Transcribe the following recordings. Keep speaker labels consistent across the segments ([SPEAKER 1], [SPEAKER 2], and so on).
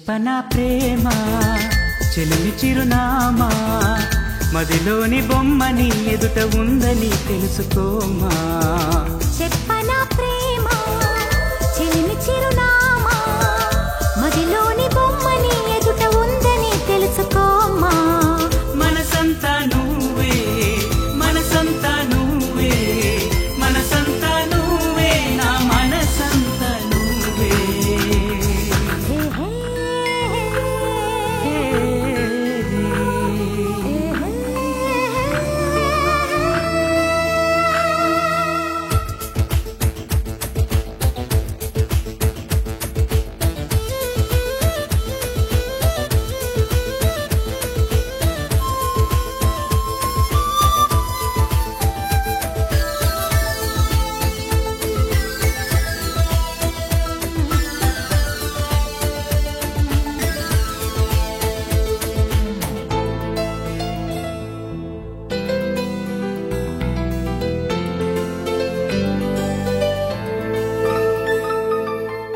[SPEAKER 1] చెప్పనా ప్రేమ చెలిమి చిరునామా మదిలోని బొమ్మని ఎదుట ఉందని తెలుసుకోమా.
[SPEAKER 2] చెప్పనా ప్రేమ చెలిమి చిరునామా మదిలోని బొమ్మని ఎదుట ఉందని తెలుసుకోమా.
[SPEAKER 1] మనసంతా నువ్వే మనసంతా నువ్వే మనసంతా నువ్వే నా మనసంతా నువ్వే.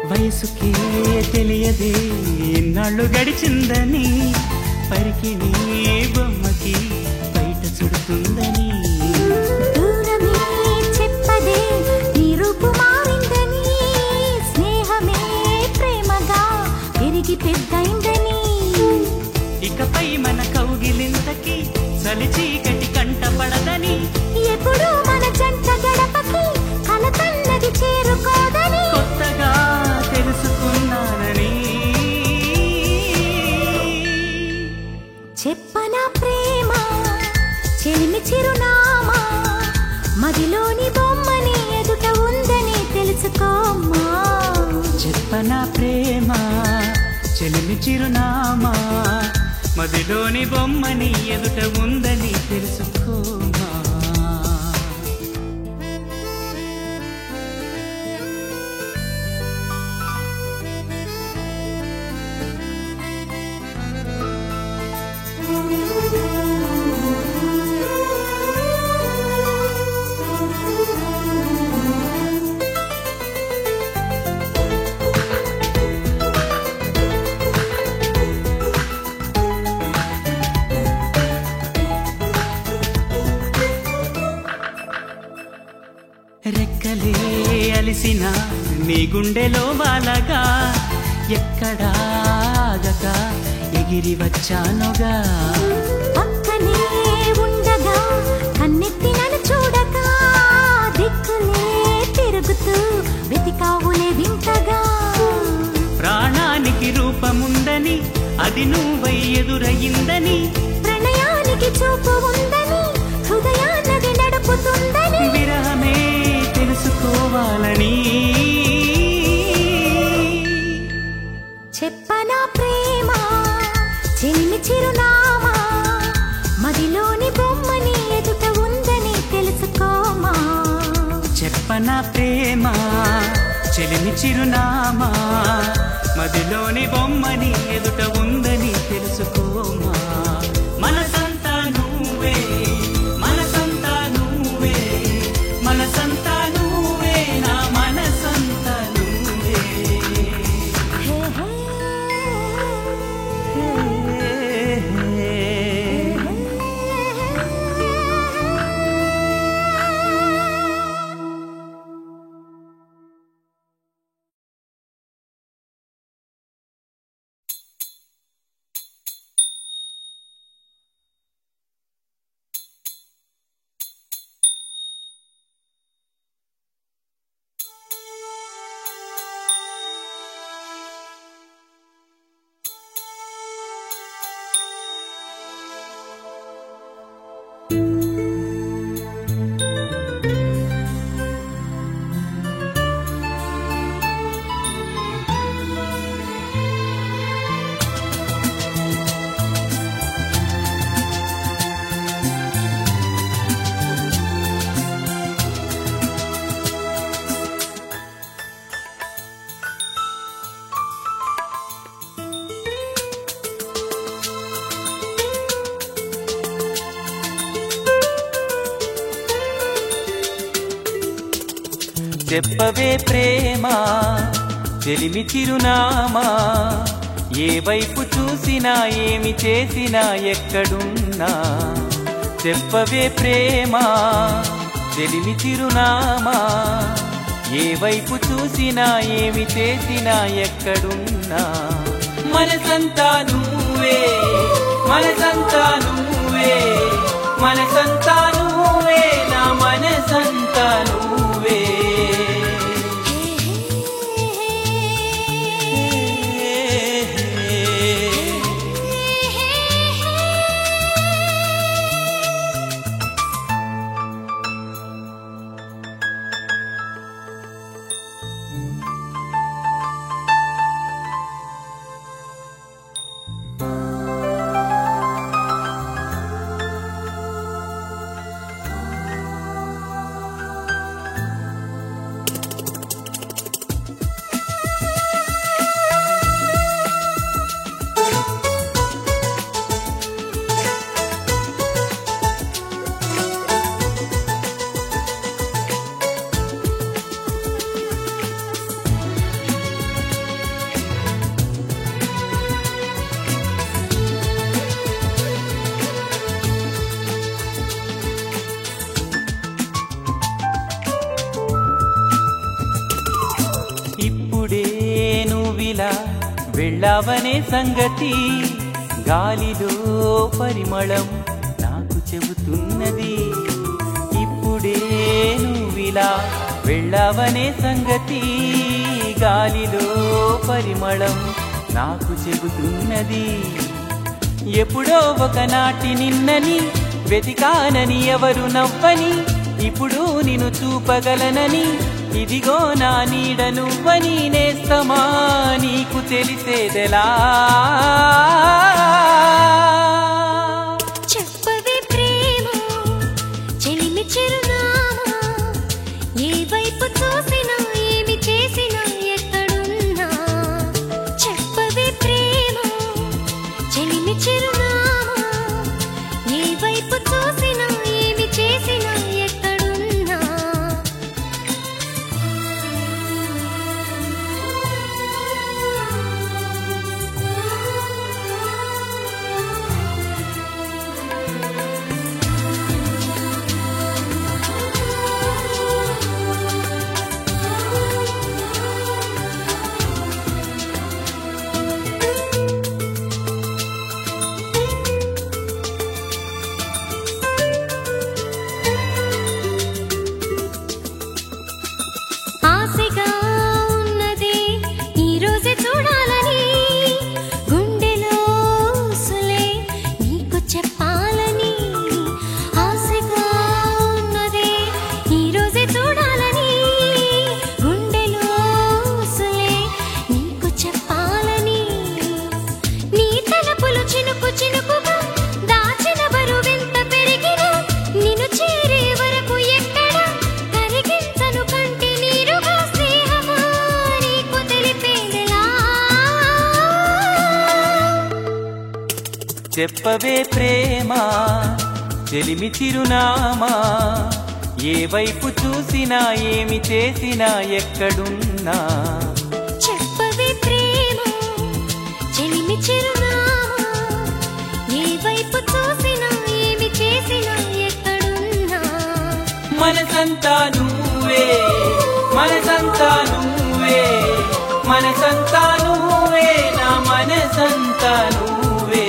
[SPEAKER 1] వయసుకే తెలియదే ఎన్నాళ్ళు గడిచిందని పరికిణి బొమ్మకి బయట చుడుతుందని.
[SPEAKER 2] దూరమే చెప్పదే నీ రూపు మారిందని స్నేహమే ప్రేమగా పెరిగి పెద్దయిందని.
[SPEAKER 1] ఇకపై మన కౌగిలింతకి చలి చీకటి కంటపడదని
[SPEAKER 2] ఎప్పుడు మన జంట గడపకి కలతన్నది చేరుకోదని
[SPEAKER 1] కొత్తగా తెలుసుకున్నానని.
[SPEAKER 2] చెప్పనా ప్రేమ చెలిమి చిరునామా మదిలోని బొమ్మని ఎదుట ఉందని తెలుసుకోమా.
[SPEAKER 1] చెప్పనా ప్రేమ చెలిమి చిరునామా మదిలోని బొమ్మని ఎదుట ఉందని తెలుసుకోమా. రెక్కలే అలిసిన నీ గుండెలో వాలగా ఎక్కడాగక ఎగిరి వచ్చానుగా.
[SPEAKER 2] పక్కనే ఉండగా కన్నెత్తి నన్ను చూడగా దిక్కులే తిరుగుతూ వెతికావులే వింతగా.
[SPEAKER 1] ప్రాణానికి రూపముందని అది నువ్వై ఎదురయ్యిందని
[SPEAKER 2] ప్రణయానికి చూపు ఉందని హృదయాన్నది నడుపుతుందని
[SPEAKER 1] విరహమే తెలుసుకోవాలని.
[SPEAKER 2] చెప్పనా ప్రేమ చెలిమి చిరునామా మదిలోని బొమ్మని ఎదుట ఉందని తెలుసుకోమా.
[SPEAKER 1] చెప్పనా ప్రేమ చెలిమి చిరునామా మదిలోని బొమ్మని ఎదుట ఉందని తెలుసుకోమా. మనసంతా నువ్వే మనసంతా నువ్వే మనసంతా నువ్వే నా మనసంతా నువ్వే. చెప్పవే ప్రేమ చెలిమి చిరునామా ఏ వైపు చూసినా ఏమి చేసినా ఎక్కడున్నా చెప్పవే ప్రేమ చెలిమి చిరునామా ఏ వైపు చూసినా ఏమి చేసినా ఎక్కడున్నా మనసంతా నువ్వే మనసంతా నువ్వే మనసంతా నువ్వే నా మనసంతా నువ్వే వెళ్ళావనే సంగతి గాలిలో పరిమళం నాకు చెబుతున్నది ఇప్పుడే నువ్విలా వెళ్ళావనే సంగతి గాలిలో పరిమళం నాకు చెబుతున్నది ఎప్పుడో ఒకనాటి నిన్నని వెతికానని ఎవరు నవ్వని ఇప్పుడు నిన్ను చూపగలనని ఇదిగో నా నీడ నువ్వని నేస్తమా నీకు తెలిసేదెలా
[SPEAKER 2] చెప్పవే ప్రేమ చెలిమి చిరునామా ఏ వైపు చూసినా ఏమి చేసినా ఎక్కడున్నా చెప్పవే ప్రేమ చెలిమి చిరునామా ఏ వైపు చూసినా ఏమి చేసినా ఎక్కడున్నా
[SPEAKER 1] చెప్పవే ప్రేమ చెలిమి చిరునామా ఏ వైపు చూసినా ఏమి చేసినా ఎక్కడున్నా
[SPEAKER 2] చెప్పవే ప్రేమ చెలిమి చిరునామా ఏ వైపు చూసినా ఏమి చేసినా ఎక్కడున్నా
[SPEAKER 1] మనసంతా నువ్వే మనసంతా నువ్వే మనసంతా నువ్వే నా మనసంతా నువ్వే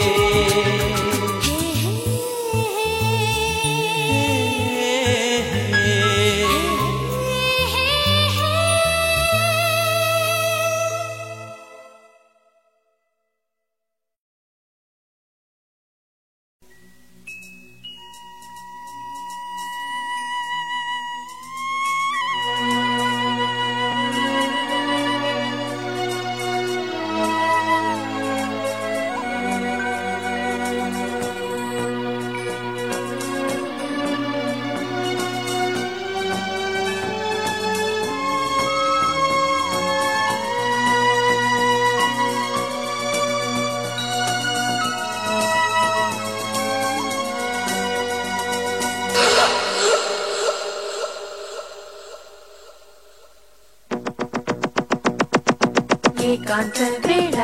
[SPEAKER 2] ఏకాంత వేళ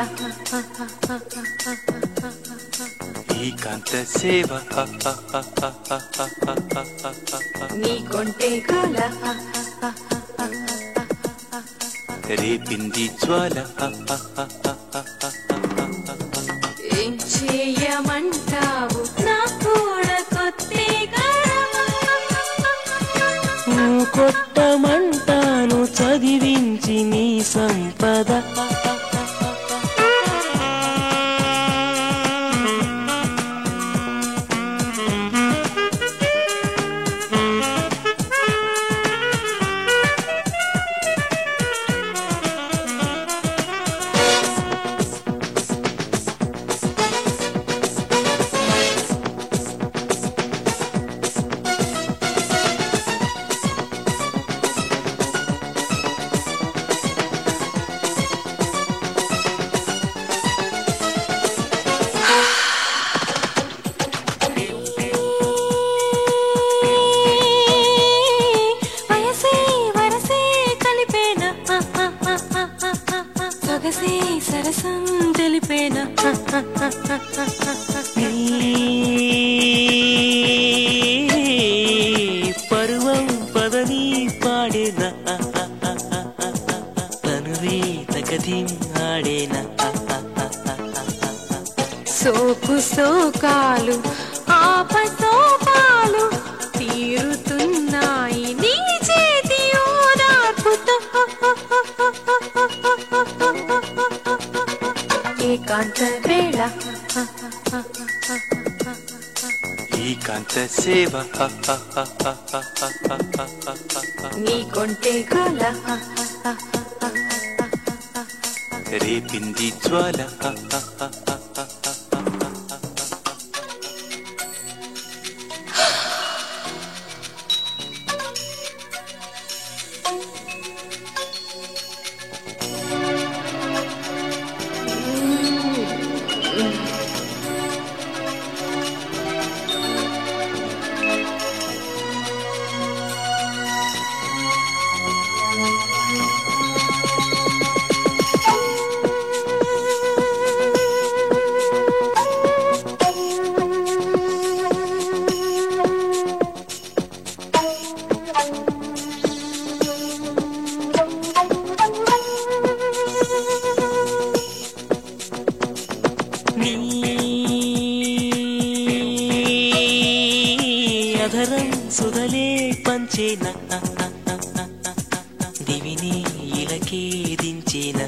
[SPEAKER 1] ఏకాంత సేవ
[SPEAKER 2] నీ కొంటే కాల
[SPEAKER 1] రేపింది జ్వాల
[SPEAKER 2] ఏం చేయమంటావు నా కూడా కొత్తే
[SPEAKER 3] కొట్టమంటాను చదివించి నీ సంపద
[SPEAKER 2] సరసం తెలిపేనా
[SPEAKER 3] పరువం పదని పాడేనా తనువే తగదిం ఆడేనా
[SPEAKER 2] సోకు సోకాలు ఆపసోపాలు తీరుతున్నాయి నీ చేతి ఓదార్పుతో ఏకాంత వేళ
[SPEAKER 1] ఏకాంత సేవ
[SPEAKER 2] నీ కొంటే కాల
[SPEAKER 1] రేపింది జ్వాల
[SPEAKER 3] అధరం సుధలే పంచేన దివిని ఇలకే దించేన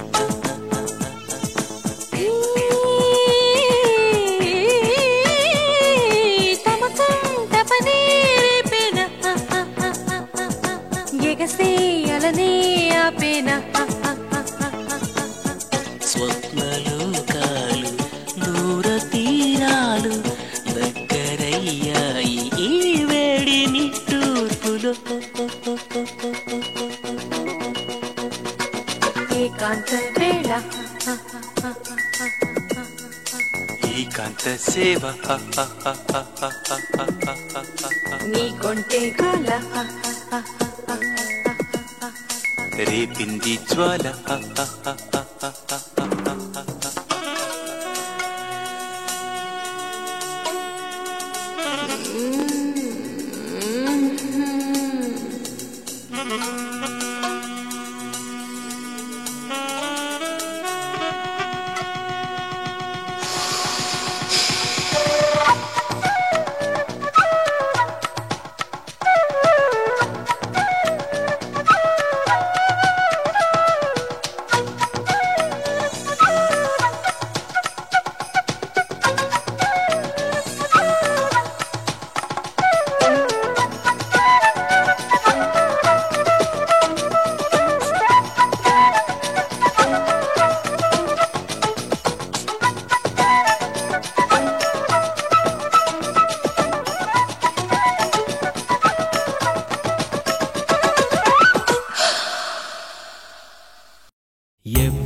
[SPEAKER 2] తమకం తపనే రేపేన ఎగసే అలనే ఆపేన
[SPEAKER 3] స్వప్నలోకాలు దూర తీరాలు దగ్గరయ్యాయి ఈ వేడి నిట్టూర్పులో
[SPEAKER 2] ఏకాంత వేళ
[SPEAKER 1] ఏకాంత సేవ
[SPEAKER 2] నీ కొంటే కాల
[SPEAKER 1] రేపింది జ్వాల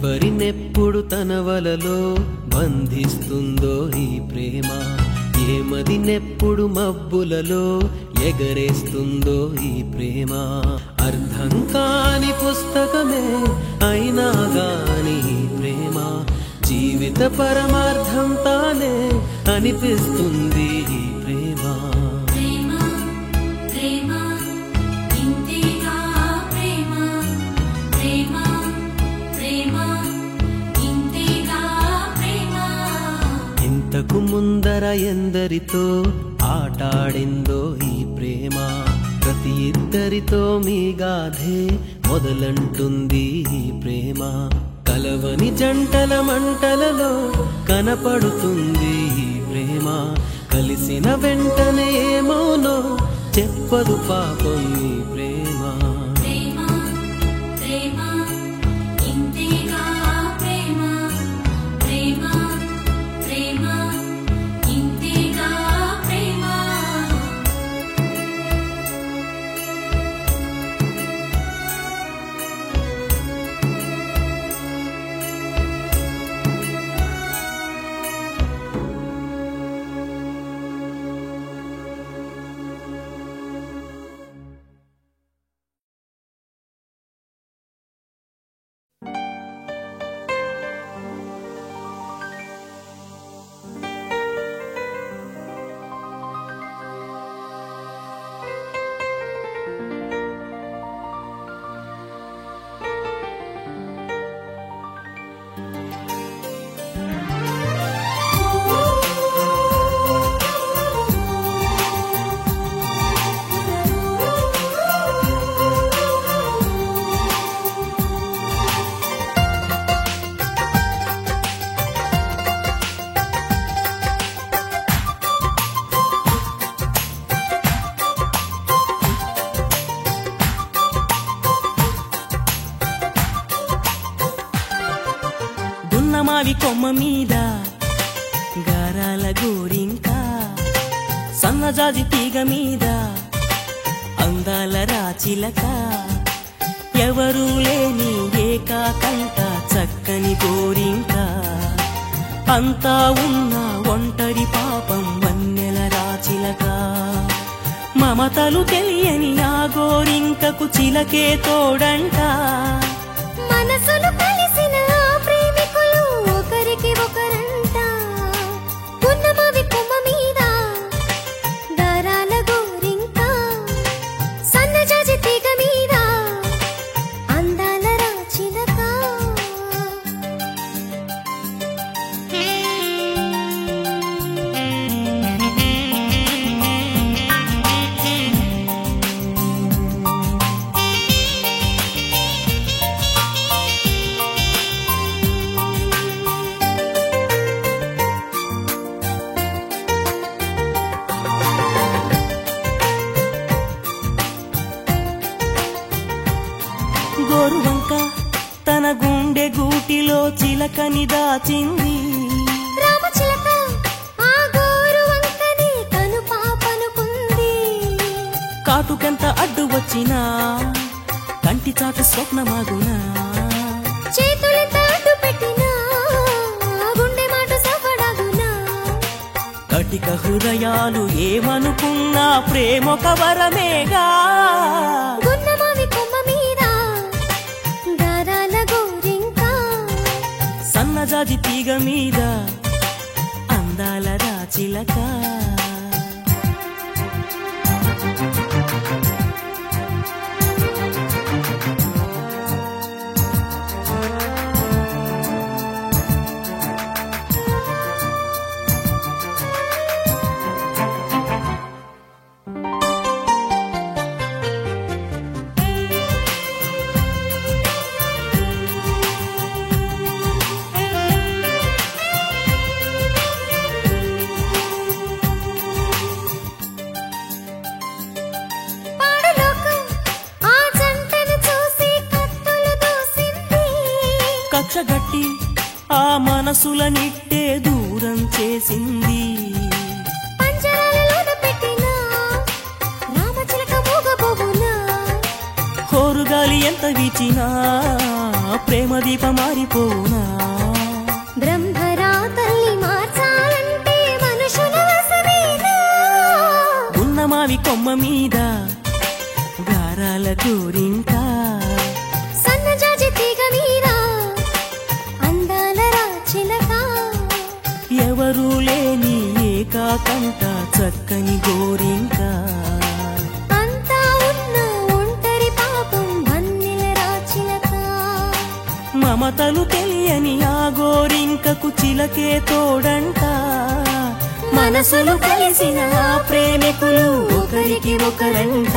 [SPEAKER 3] ఎవ్వరినెప్పుడు తన వలలో బంధిస్తుందో ఈ ప్రేమ ఏమదినెప్పుడు మబ్బులలో ఎగరేస్తుందో ఈ ప్రేమ. అర్థం కాని పుస్తకమే అయినా గాని ప్రేమ జీవిత పరమార్థం తానే అనిపిస్తుంది ఈ ప్రేమ. ఇంతకు ముందర ఎందరితో ఆటాడిందో ఈ ప్రేమ, ప్రతి ఇద్దరితో మీ గాథే మొదలంటుంది ఈ ప్రేమ. కలవని జంటల మంటలలో కనపడుతుంది ఈ ప్రేమ, కలిసిన వెంటనే ఏమోనో చెప్పదు పాపం ఈ ప్రేమ.
[SPEAKER 4] మావి కొమ్మ మీద గారాల గోరింకా, సన్నజాజి తీగ మీద అందాల రాచిలక, ఎవరూ లేని ఏకాకంట చక్కని గోరింకా, అంతా ఉన్న ఒంటరి పాపం వన్నెల రాచిలక. మమతలు తెలియని ఆ గోరింకకు చిలకే తోడంట,
[SPEAKER 2] మనసులు కలిసిన ప్రేమికులు ఒకరికి ఒకరంట. పున్నమావి కొమ్మ మీద దారాల గోరింకా, సన్నజాజి తీగ మీద అందాల రాచిలక.
[SPEAKER 4] గోరువంక తన గుండె గూటిలో చిలకని దాచింది,
[SPEAKER 2] రామచిలక ఆ గోరువంకని తను పాపనుకుంది.
[SPEAKER 4] కాటుకెంత అడ్డు వచ్చినా కంటి చాటు స్వప్నమాగునా,
[SPEAKER 2] చేతులెంత అడ్డు పెట్టినా గుండె మాట సఫడాగునా.
[SPEAKER 4] కటిక హృదయాలు ఏమనుకున్నా ప్రేమొక వరమేగా.
[SPEAKER 2] గున్నమావి కొమ్మ మీద దారాల గోరింకా,
[SPEAKER 4] సన్నజాజి తీగ మీద అందాల రాచిలక.
[SPEAKER 2] పాడలోకం ఆ జంటను చూసి కత్తులు దూసింది.
[SPEAKER 4] కచ్చగట్టి ఆ మనసుల నిట్టే దూరం చేసింది,
[SPEAKER 2] పంజరాలలోన పెట్టిన రామచిలక మూగబోవునా.
[SPEAKER 4] కోరుగాలి ఎంత వీచినా ప్రేమ దీప మారిపోనా.
[SPEAKER 2] బ్రహ్మరాతల్ని మార్చాలంటే మనుషుల వశమేనా.
[SPEAKER 4] ఉన్నమా మావి కొమ్మ మీద గారాల గోరింక
[SPEAKER 2] సన్నజాజి తీగ మీద అందాల రాచిలక
[SPEAKER 4] ఎవరూ లేని ఏకాకంట చక్కని గోరింక
[SPEAKER 2] అంతా ఉన్న ఒంటరి పాపం వన్నెల రాచిలక
[SPEAKER 4] మమతలు తెలియని ఆ గోరింకకు చిలకే తోడంట మనసులు కలిసిన ఆ ప్రేమికులు ఒకరికి ఒకరంట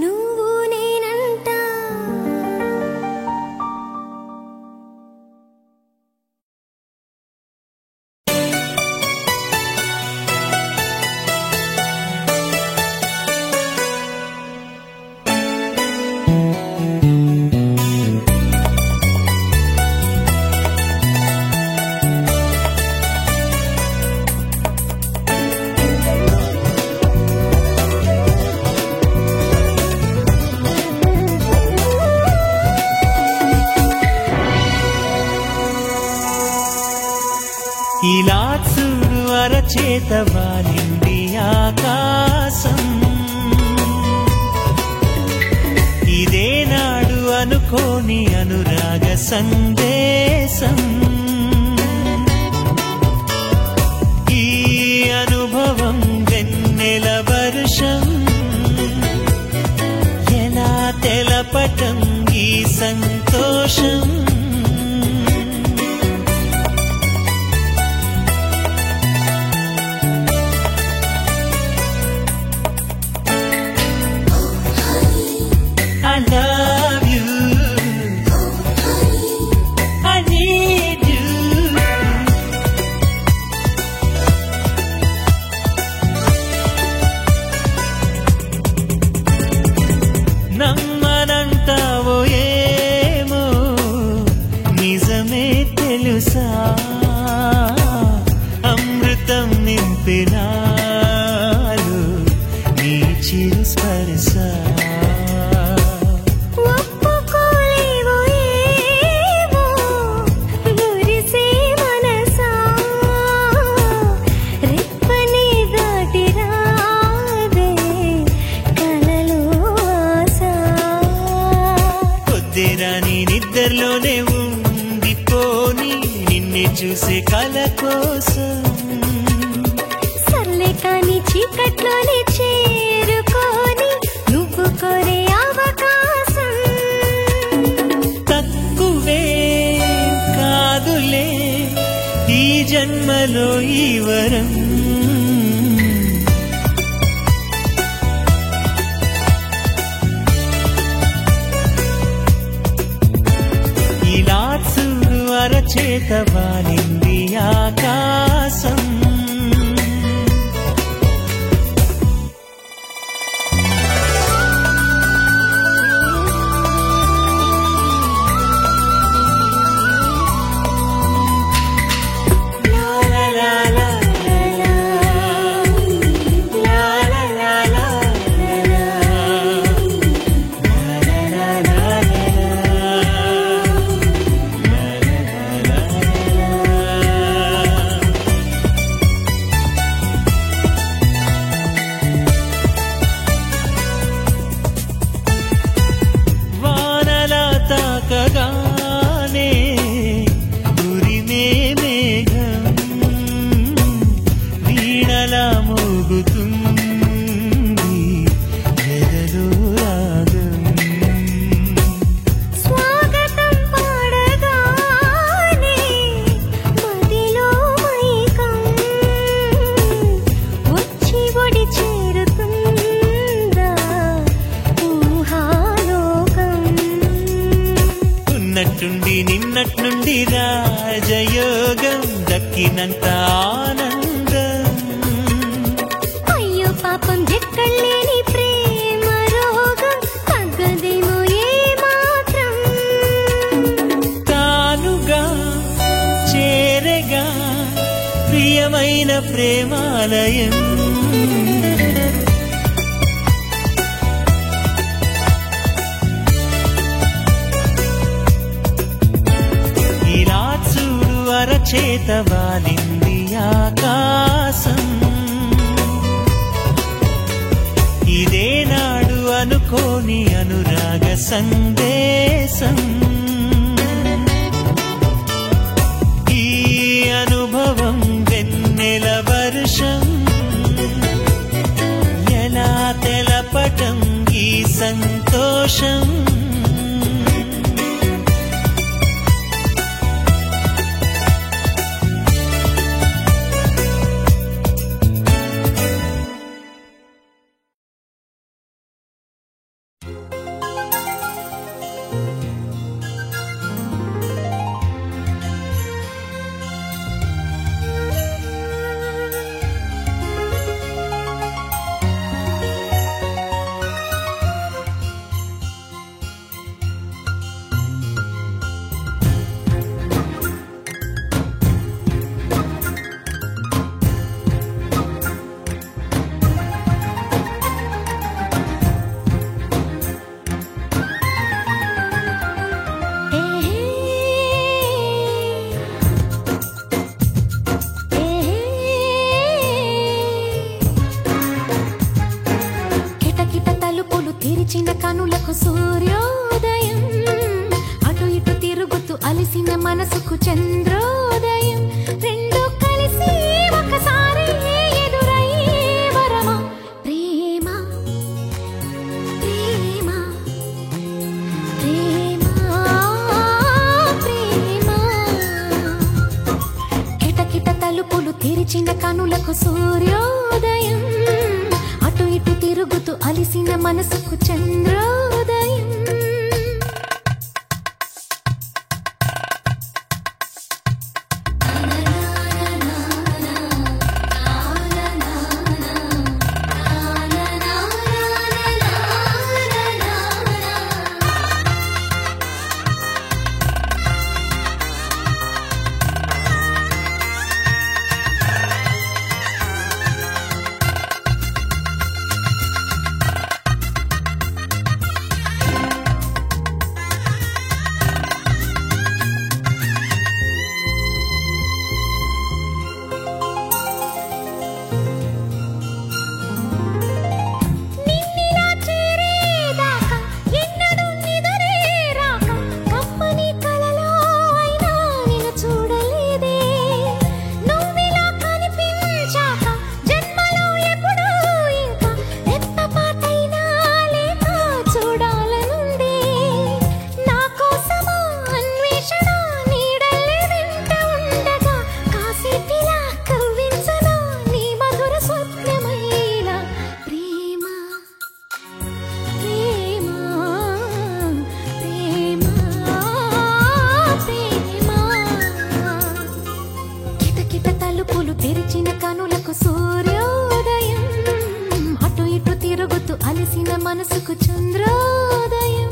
[SPEAKER 2] నువ్వు నేనంట
[SPEAKER 3] ఇలా చూడు అరచేత వాలింది ఆకాశం ఇదే నాడు అనుకోని అనురాగ సందేశం ఈ అనుభవం వెన్నెల వర్షం ఎలా తెలపటం ఈ సంతోషం I love you. I need you. నమ్మనంటావో ఏమో నిజమే తెలుసా అమృతం నింపినాలు నీ చిరు స్పర్శ
[SPEAKER 2] ఒప్పుకోలేవో ఏమో మురిసే మనసా రెప్పని దాటి రాదే కలలో ఆశ
[SPEAKER 3] పొద్దురాని నిద్రలోనే ఉండిపోని నిన్నే చూసే కల కోసం
[SPEAKER 2] సర్లే కాని చీకట్లోనే చేరుకొని నువ్వు కోరే అవకాశం
[SPEAKER 3] తక్కువే కాదులే ఈ జన్మలో ఈ వరం ఇలా చూడు అరచేత వాలింది ఆకాశం వానలా తాకగానే ఉరిమే మేఘం వీణలా మోగుతుంది ఎదలో రాగం
[SPEAKER 2] స్వాగతం పాడగానే మదిలో మైకం వచ్చి ఒడి చేరుతుందా ఊహాలోకం
[SPEAKER 3] ఉన్నట్టుండి నిన్నట్నుండి రాజయోగం దక్కినంత ఆనందం
[SPEAKER 2] అయ్యో పాపం ఎక్కడలేని ప్రేమ రోగం తగ్గదేమో ఏ మాత్రం
[SPEAKER 3] తానుగా చేరగా ప్రియమైన ప్రేమాలయం ఇలా చూడు అరచేత వాలింది ఆకాశం సందేశం. ఈ అనుభవం వెన్నెల వర్షం. ఎలా తెలపటం ఈ సంతోషం.
[SPEAKER 2] తెరిచిన కనులకు సూర్యోదయం, అటు ఇటు తిరుగుతూ అలిసిన మనసుకు చంద్రోదయం. రెండు కలిసి ఒకసారి ఎదురయ్యే వరమా ప్రేమ ప్రేమ ప్రేమ ప్రేమ. కిటకిట తలుపులు తెరిచిన కనులకు సూర్యోదయం, అటు ఇటు తిరుగుతూ అలిసిన మనసుకు చంద్రోదయం. తెరిచిన కనులకు సూర్యోదయం, అటు ఇటు తిరుగుతూ అలసిన మనసుకు చంద్రోదయం.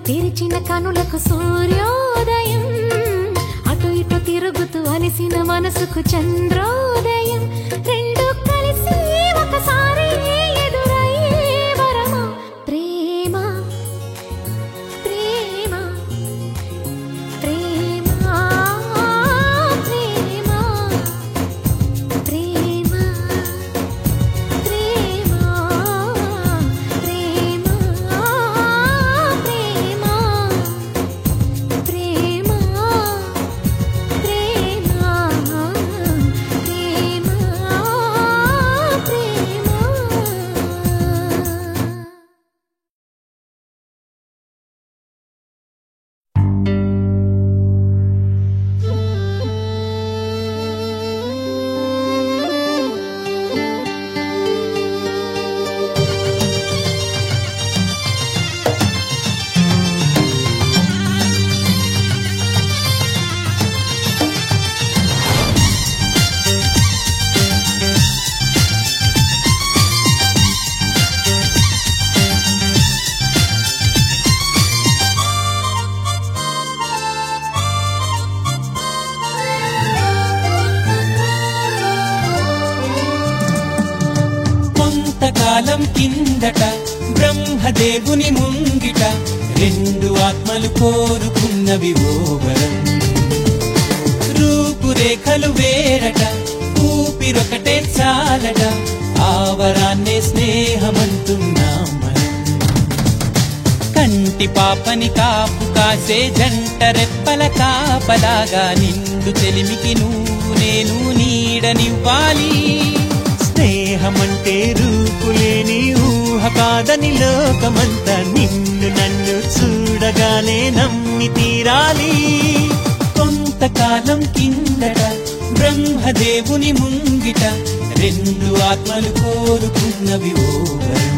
[SPEAKER 2] తెరిచిన కనులకు సూర్యోదయం, అటు ఇటు తిరుగుతూ అలిసిన మనసుకు చంద్రోదయం. రెండు కలిసి ఒకసారి ఎదురయ్యే వరమా ప్రేమ ప్రేమ ప్రేమ ప్రేమ ప్రేమ ప్రేమ.
[SPEAKER 5] కొంతకాలం కిందట బ్రహ్మదేవుని ముంగిట రెండు ఆత్మలు కోరుకున్నవి ఓ వరం. రూపురేఖలు వేరట, ఊపిరొకటే చాలట, ఆ వరాన్నే స్నేహమంటున్నాం మనం. కంటి పాపని కాపు కాసే జంట రెప్పల కాపలాగా నిండు చెలిమికి నువ్వు నేను నీడనివ్వాలి.
[SPEAKER 3] స్నేహమంటే రూపులేని ఊహ కాదని లోకమంతా నిన్ను నన్ను చూడగానే నమ్మి తీరాలి.
[SPEAKER 5] కొంతకాలం కిందట బ్రహ్మదేవుని ముంగిట రెండు ఆత్మలు కోరుకున్నవి ఓ వరం.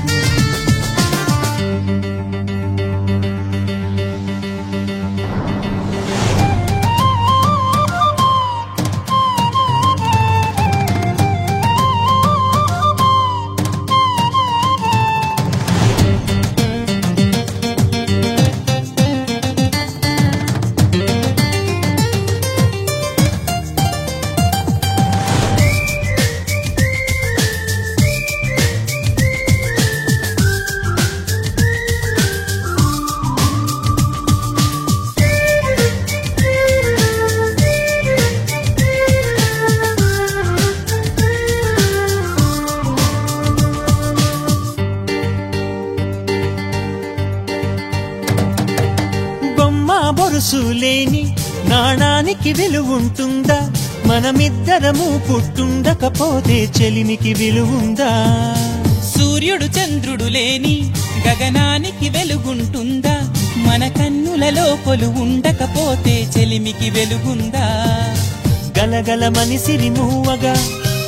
[SPEAKER 3] బొరుసులేని నాణానికి విలువుంటుందా? మనమిద్దరము పుట్టుండకపోతే చెలిమికి విలువుందా?
[SPEAKER 5] సూర్యుడు చంద్రుడు లేని గగనానికి వెలుగుంటుందా? మన కన్నులలో కొలువుండకపోతే చెలిమికి వెలుగుందా?
[SPEAKER 3] గలగల మనిసిరి మూవగా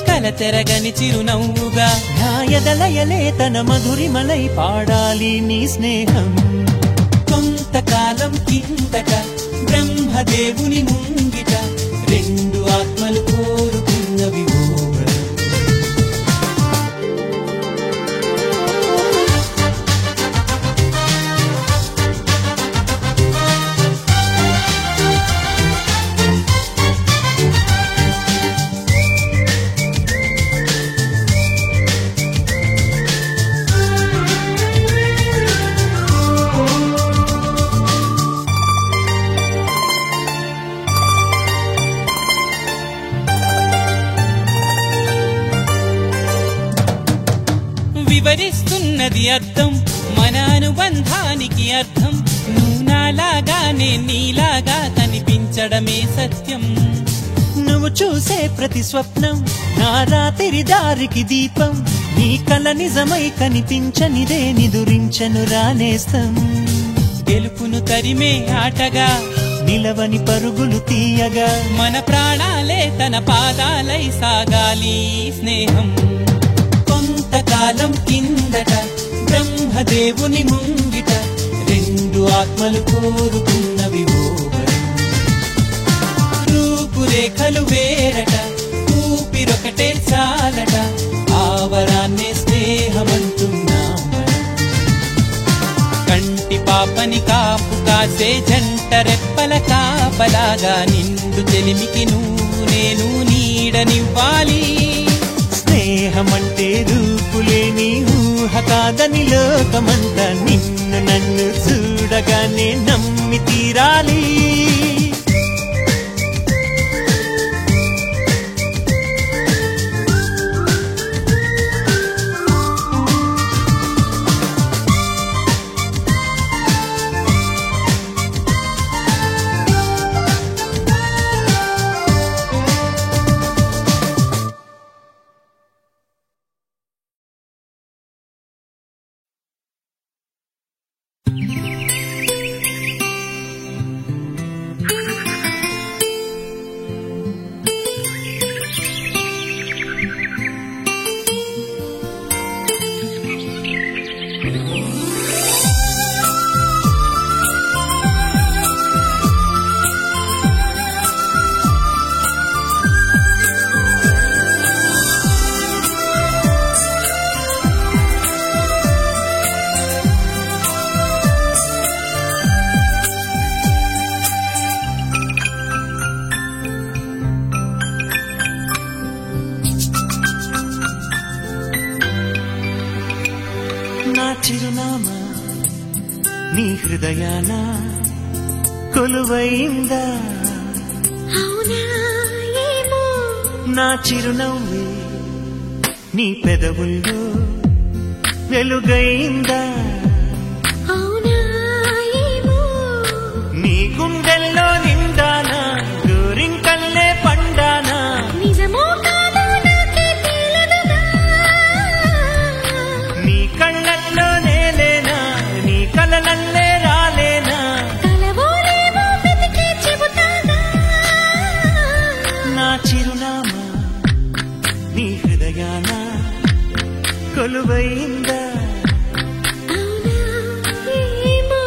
[SPEAKER 5] కలతెరగని చిరునవ్వుగా
[SPEAKER 3] నా ఎదలయలే తన మధురిమలై పాడాలి నీ స్నేహం.
[SPEAKER 5] కొంతకాలం కిందట బ్రహ్మదేవుని ముంగిట రెండు ఆత్మలు కోరుకున్నవి ఓ వరం. వివరిస్తున్నది అర్థం మన అనుబంధానికి అర్థం. నువ్వు నాలాగా నేను నీలాగా కనిపించడమే సత్యం.
[SPEAKER 3] నువ్వు చూసే ప్రతి స్వప్నం నా రాత్రి దారికి దీపం. నీ కల నిజమై కనిపించనిదే నిదురించను రానేస్తం.
[SPEAKER 5] గెలుపును తరిమే ఆటగా
[SPEAKER 3] నిలవని పరుగులు తీయగా
[SPEAKER 5] మన ప్రాణాలే తన పాదాలై సాగాలి స్నేహం. కొంతకాలం కిందట బ్రహ్మదేవుని ముంగిట రెండు ఆత్మలు కోరుకున్నవి ఓ వరం. రూపురేఖలు వేరట, ఊపిరొకటే చాలట, ఆ వరాన్నే స్నేహమంటున్నాం మనం. కంటి పాపని కాపు కాసే జంట రెప్పల కాపలాగా నిండు చెలిమికి నువ్వు నేను నీడనివ్వాలి.
[SPEAKER 3] స్నేహమంటే రూపులేని ఊహ కాదని లోకమంతా నిన్ను నన్ను చూడగానే నమ్మి తీరాలి. హృదయాన కొలువైందా
[SPEAKER 2] అవునా ఏమో
[SPEAKER 3] నా చిరునవ్వే నీ పెదవుల్లో వెలుగైందా
[SPEAKER 2] అవునా ఏమో
[SPEAKER 3] నీ గుండెల్లో నిండానా గోరింకల్లే పండానా
[SPEAKER 2] నిజమో కాదో నాకే తెలియదుగా
[SPEAKER 3] నీ కళ్ళల్లో నేలేనా నీ కలలల్లే రాలేనా
[SPEAKER 2] కలవోలేమో వెతికి చెబుతాగా
[SPEAKER 3] నా చిరునామా నీ హృదయాన కొలువైందా
[SPEAKER 2] అవునా ఏమో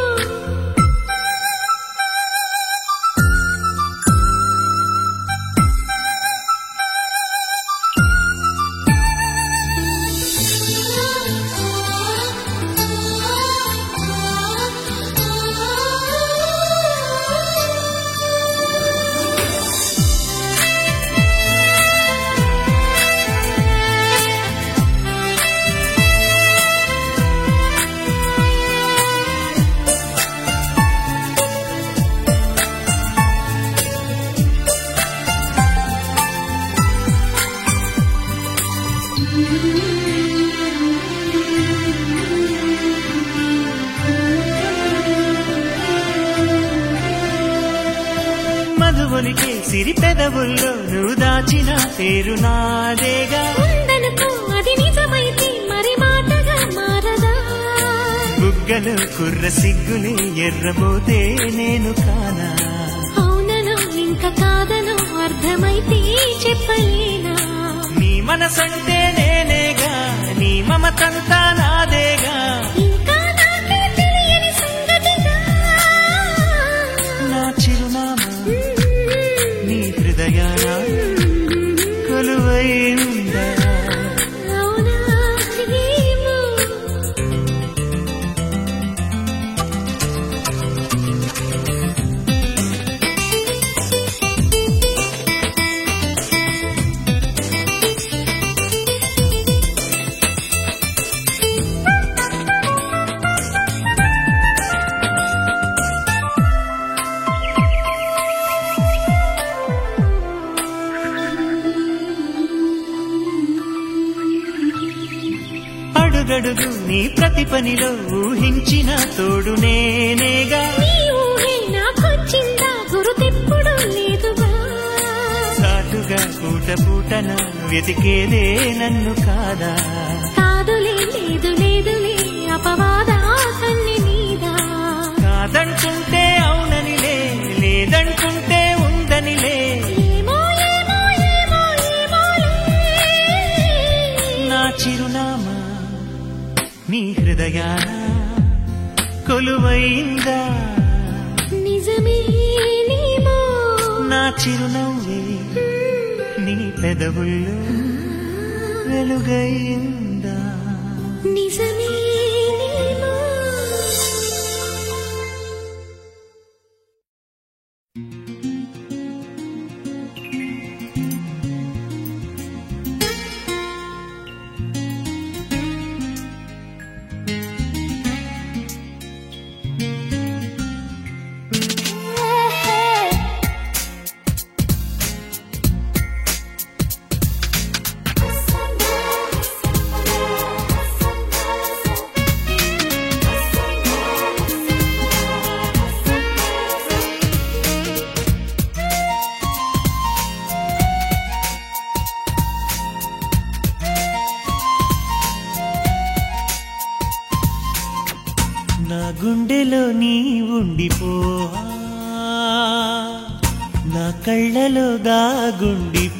[SPEAKER 3] మధువులికే సిరి పెదవుల్లో నువ్వు దాచిన పేరు నాదేగా
[SPEAKER 2] ఉందనుకో అది నిజమైతే మరి మాటగా మారదా
[SPEAKER 3] బుగ్గలు కుర్ర సిగ్గులే ఎర్రబోతే నేను కానా
[SPEAKER 2] అవునను ఇంకా కాదను అర్థమైతే చెప్పలేనా
[SPEAKER 3] నీ మనసంటే నేనేగా నీ మమతంతా నాదేగా
[SPEAKER 2] ఇంకా నాకే తెలియని సంగతిగా
[SPEAKER 3] నా చిరునామా నీ హృదయాన కొలువైందా
[SPEAKER 2] అవునా ఏమో
[SPEAKER 3] అడుగడుగు నీ ప్రతి పనిలో ఊహించిన తోడు నేనేగా
[SPEAKER 2] నీ ఊహే నాకొచ్చిందా గురుతెప్పుడు లేదుగా
[SPEAKER 3] సాటుగా పూట పూటన వెతికేదే నన్ను కాదా
[SPEAKER 2] కాదులే లేదు లేదులే అపవాదా కన్ని నీదా
[SPEAKER 3] కాదంటుంటే అవుననిలే లేదంటుంటే ఉందనిలే
[SPEAKER 2] ఏమో ఏమో ఏమో ఏమోలే
[SPEAKER 3] నా చిరునామా నీ హృదయాన కొలువైందా
[SPEAKER 2] నిజమేనేమో
[SPEAKER 3] నా చిరునవ్వే నీ పెదవుల్లో వెలుగైందా
[SPEAKER 2] నిజమేనేమో
[SPEAKER 3] నా గుండెలో నీ ఉండిపోవా నా కళ్ళలో దాగుండిపోవా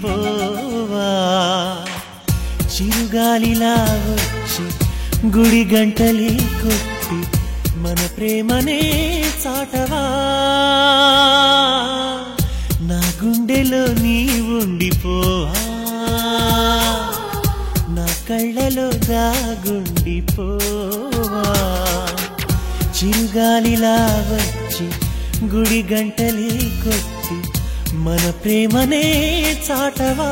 [SPEAKER 3] చిరుగాలిలా వచ్చి గుడి గంటలే కొట్టి మన ప్రేమనే చాటవా నా గుండెలో నీ ఉండిపోవా నా కళ్ళలో దాగుండిపోవా చిరుగాలిలా వచ్చి గుడి గంటలే కొట్టి మన ప్రేమనే చాటవా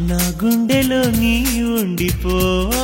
[SPEAKER 3] నా గుండెలో నీ ఉండిపోవా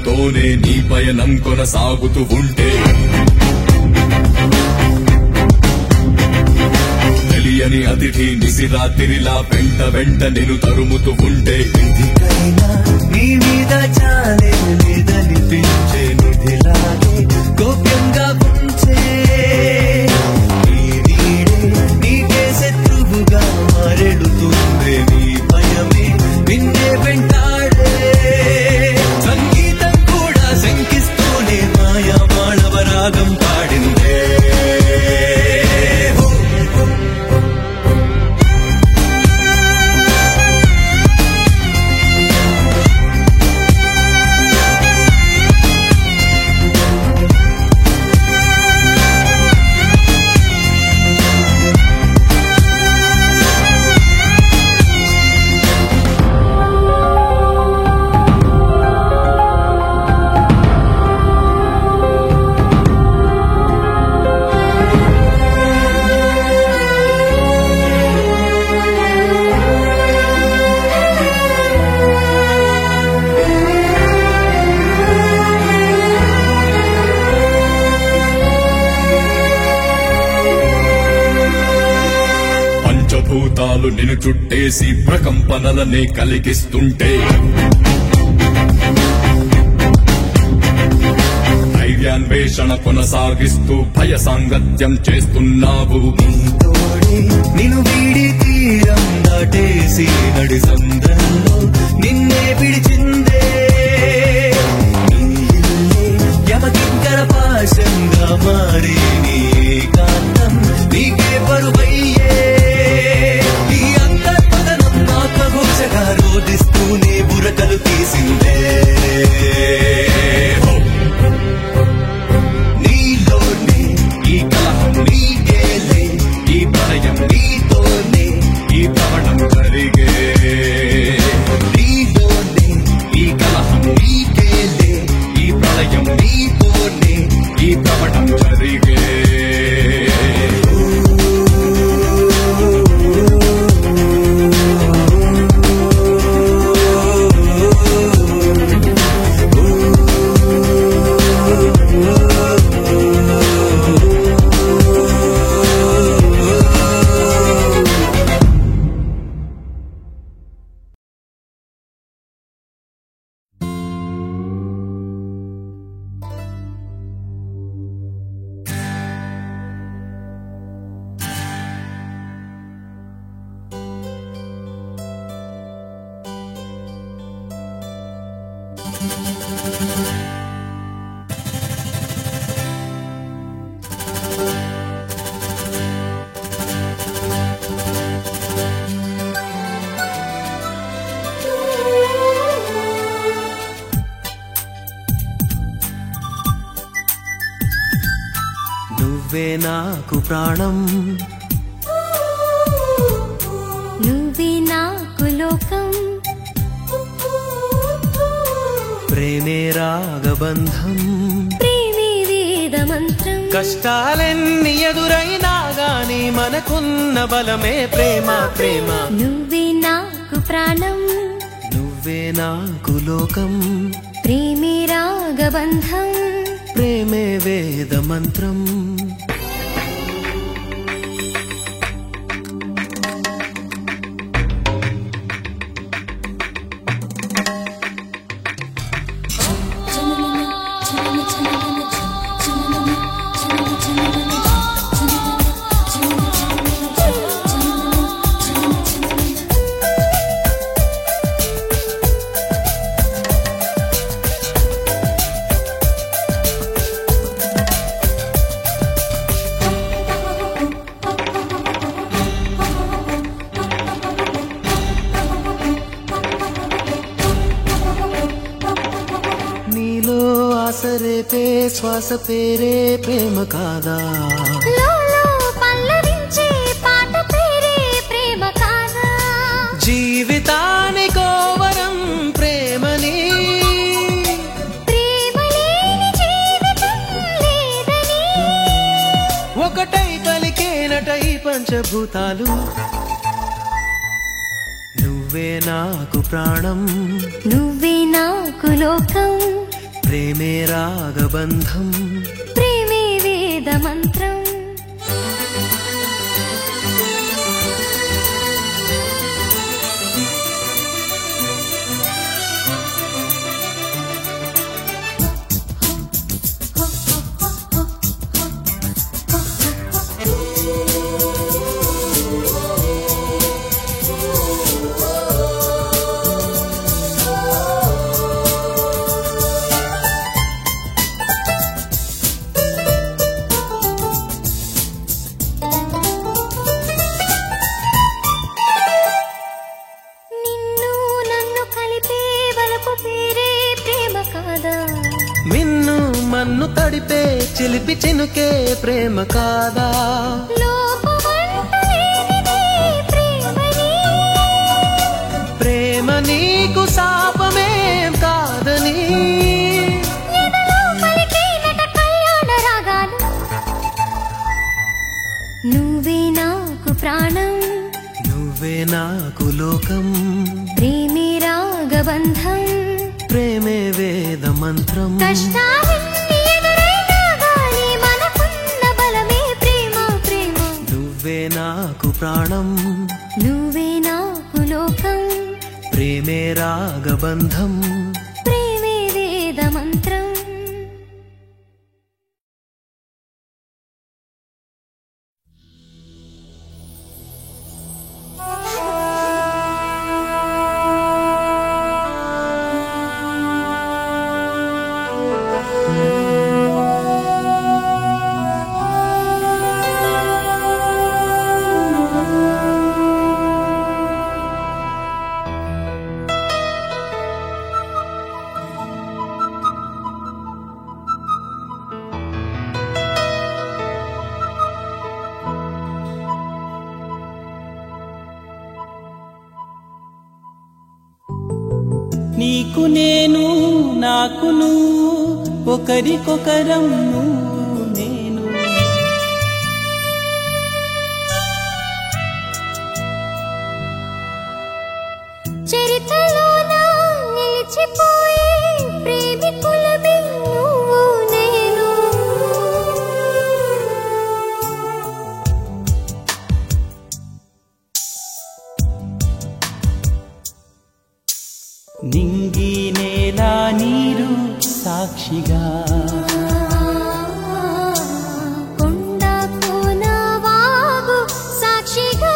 [SPEAKER 6] భయంతోనే నీ పయనం కొనసాగుతూ ఉంటే తెలియని అతిథి నిశిరాత్రిలా వెంట వెంట నేను తరుముతూ ఉంటే
[SPEAKER 5] నీ మీద చాలే లేదనిపించే నిధిలాగే గోప్యంగా ఉంచే నీ నీడే నీకే శత్రువుగా మారెడుతుందే నీ భయమే నిన్నే వెంటాడే సంగీతం కూడా శంకిస్తూనే మాయా మాళవరాగం పాడిందే
[SPEAKER 6] భూతాలు నిన్ను చుట్టేసి ప్రకంపనలనే కలిగిస్తుంటే ధైర్యాన్వేషణ కొనసాగిస్తూ భయ సాంగత్యం చేస్తున్నావు
[SPEAKER 5] నిన్ను వీడి తీరం దాటేసి నడి సంద్రంలో నిన్నే విడిచిందే యమకింకర పాశంగా మారి నీ కాంతం నీకే బరువయ్యే ఈ అంతర్పదనం ఆత్మఘోషగా రోధిస్తూనే బురకలు తీసిందే నీలోనే ఈ కలహం నీకేలే ఈ ప్రళయం నీతోనే ఈ ప్రవణం జరిగే నీలోనే ఈ కలహం నీకేలే ఈ ప్రళయం నీతోనే ఈ ప్రవణం జరిగే నువ్వే నాకు ప్రాణం
[SPEAKER 2] నువ్వే నాకు లోకం
[SPEAKER 5] ప్రేమే రాగబంధం
[SPEAKER 2] ప్రేమే వేద మంత్రం
[SPEAKER 5] కష్టాలెన్ని ఎదురైనా గాని మనకున్న బలమే ప్రేమ ప్రేమ
[SPEAKER 2] నువ్వే నాకు ప్రాణం
[SPEAKER 5] నువ్వే నాకు లోకం
[SPEAKER 2] ప్రేమే రాగబంధం
[SPEAKER 5] ప్రేమే వేద మంత్రం ఆసరేపే శ్వాస పేరే ప్రేమ కాదా
[SPEAKER 2] లోలో పల్లవించే పాట పేరే ప్రేమ కాదా
[SPEAKER 5] జీవితానికో వరం ప్రేమని
[SPEAKER 2] ప్రేమ లేని జీవితం లేదని
[SPEAKER 5] ఒకటై పలికేనటై పంచభూతాలు నువ్వే నాకు ప్రాణం
[SPEAKER 2] నువ్వే నాకు లోకం
[SPEAKER 5] ప్రేమే రాగబంధం
[SPEAKER 2] ప్రేమే వేద మంత్రం
[SPEAKER 5] మిన్ను మన్ను తడిపే చిలిపి చినుకే ప్రేమ కాదా ప్రేమ నీకు శాపమేం కాదని
[SPEAKER 2] నువ్వే నాకు ప్రాణం
[SPEAKER 5] నువ్వే నాకు లోకం
[SPEAKER 2] ప్రేమే రాగబంధం
[SPEAKER 5] ప్రేమే వేద మంత్రం
[SPEAKER 2] మనకున్న బలమే ప్రేమ ప్రేమ
[SPEAKER 5] నువ్వే నాకు ప్రాణం
[SPEAKER 2] నువ్వే నాకు లోకం
[SPEAKER 5] ప్రేమే రాగబంధం
[SPEAKER 2] ప్రేమే వేద మంత్రం
[SPEAKER 3] నీకు నేను నాకు నువ్వు ఒకరికొకరం నువ్వు నేను
[SPEAKER 2] చరిత్రలోన నిలిచిపోయే ప్రేమికులమే నువ్వు నేను
[SPEAKER 3] నింగి నేల నీరు సాక్షిగా
[SPEAKER 2] కొండ కోన వాగు సాక్షిగా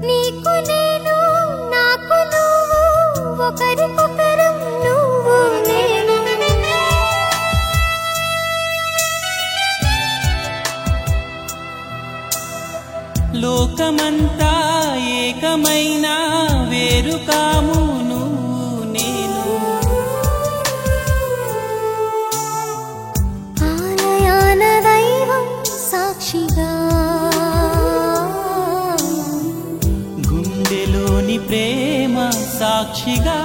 [SPEAKER 2] నీకు నేను నాకు నువ్వు ఒకరికొకరం నువ్వు నేను
[SPEAKER 3] లోకమంతా ఏకమైన వేరు కాము నువ్వు నేను
[SPEAKER 2] ఆలయాన దైవం సాక్షిగా
[SPEAKER 3] గుండెలోని ప్రేమ సాక్షిగా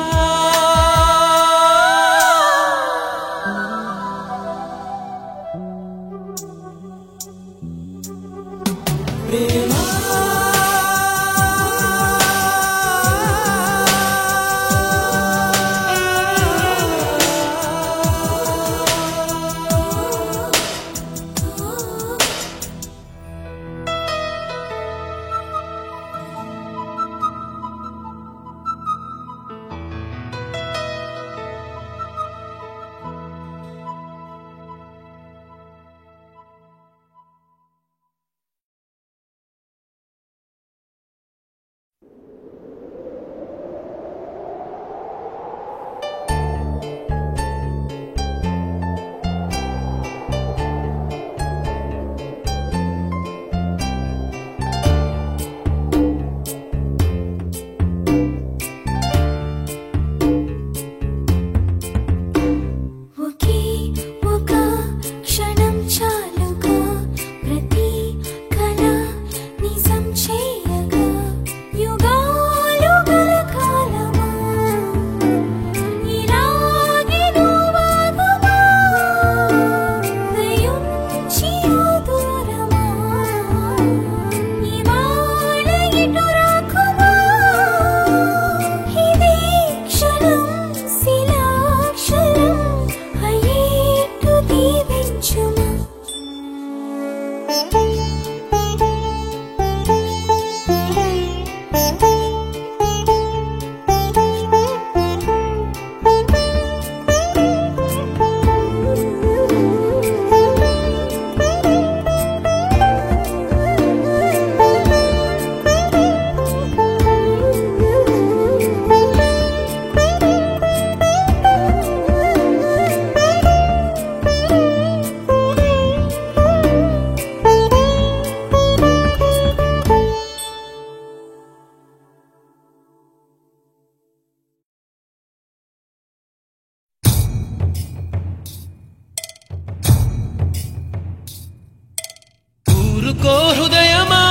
[SPEAKER 5] ఊరుకో హృదయమా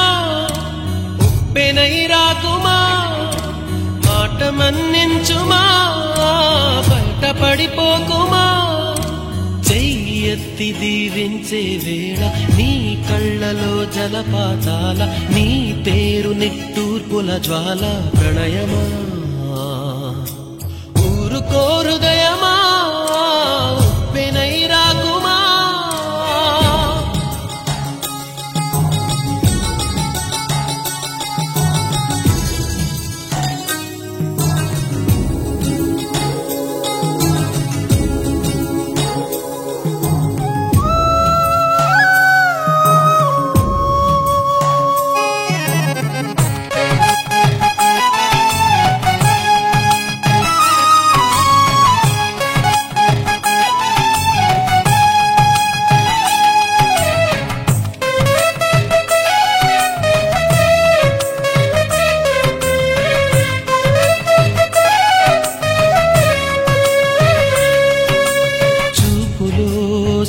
[SPEAKER 5] ఉప్పెనై రాకుమా మాట మన్నించుమా బయటపడిపోకుమా చెయ్యెత్తి దీవించే వేళ నీ కళ్ళలో జలపాతాల నీ పేరు నిట్టూర్పుల జ్వాల ప్రణయమా ఊరుకో హృదయమా ఉప్పెనై రాకుమా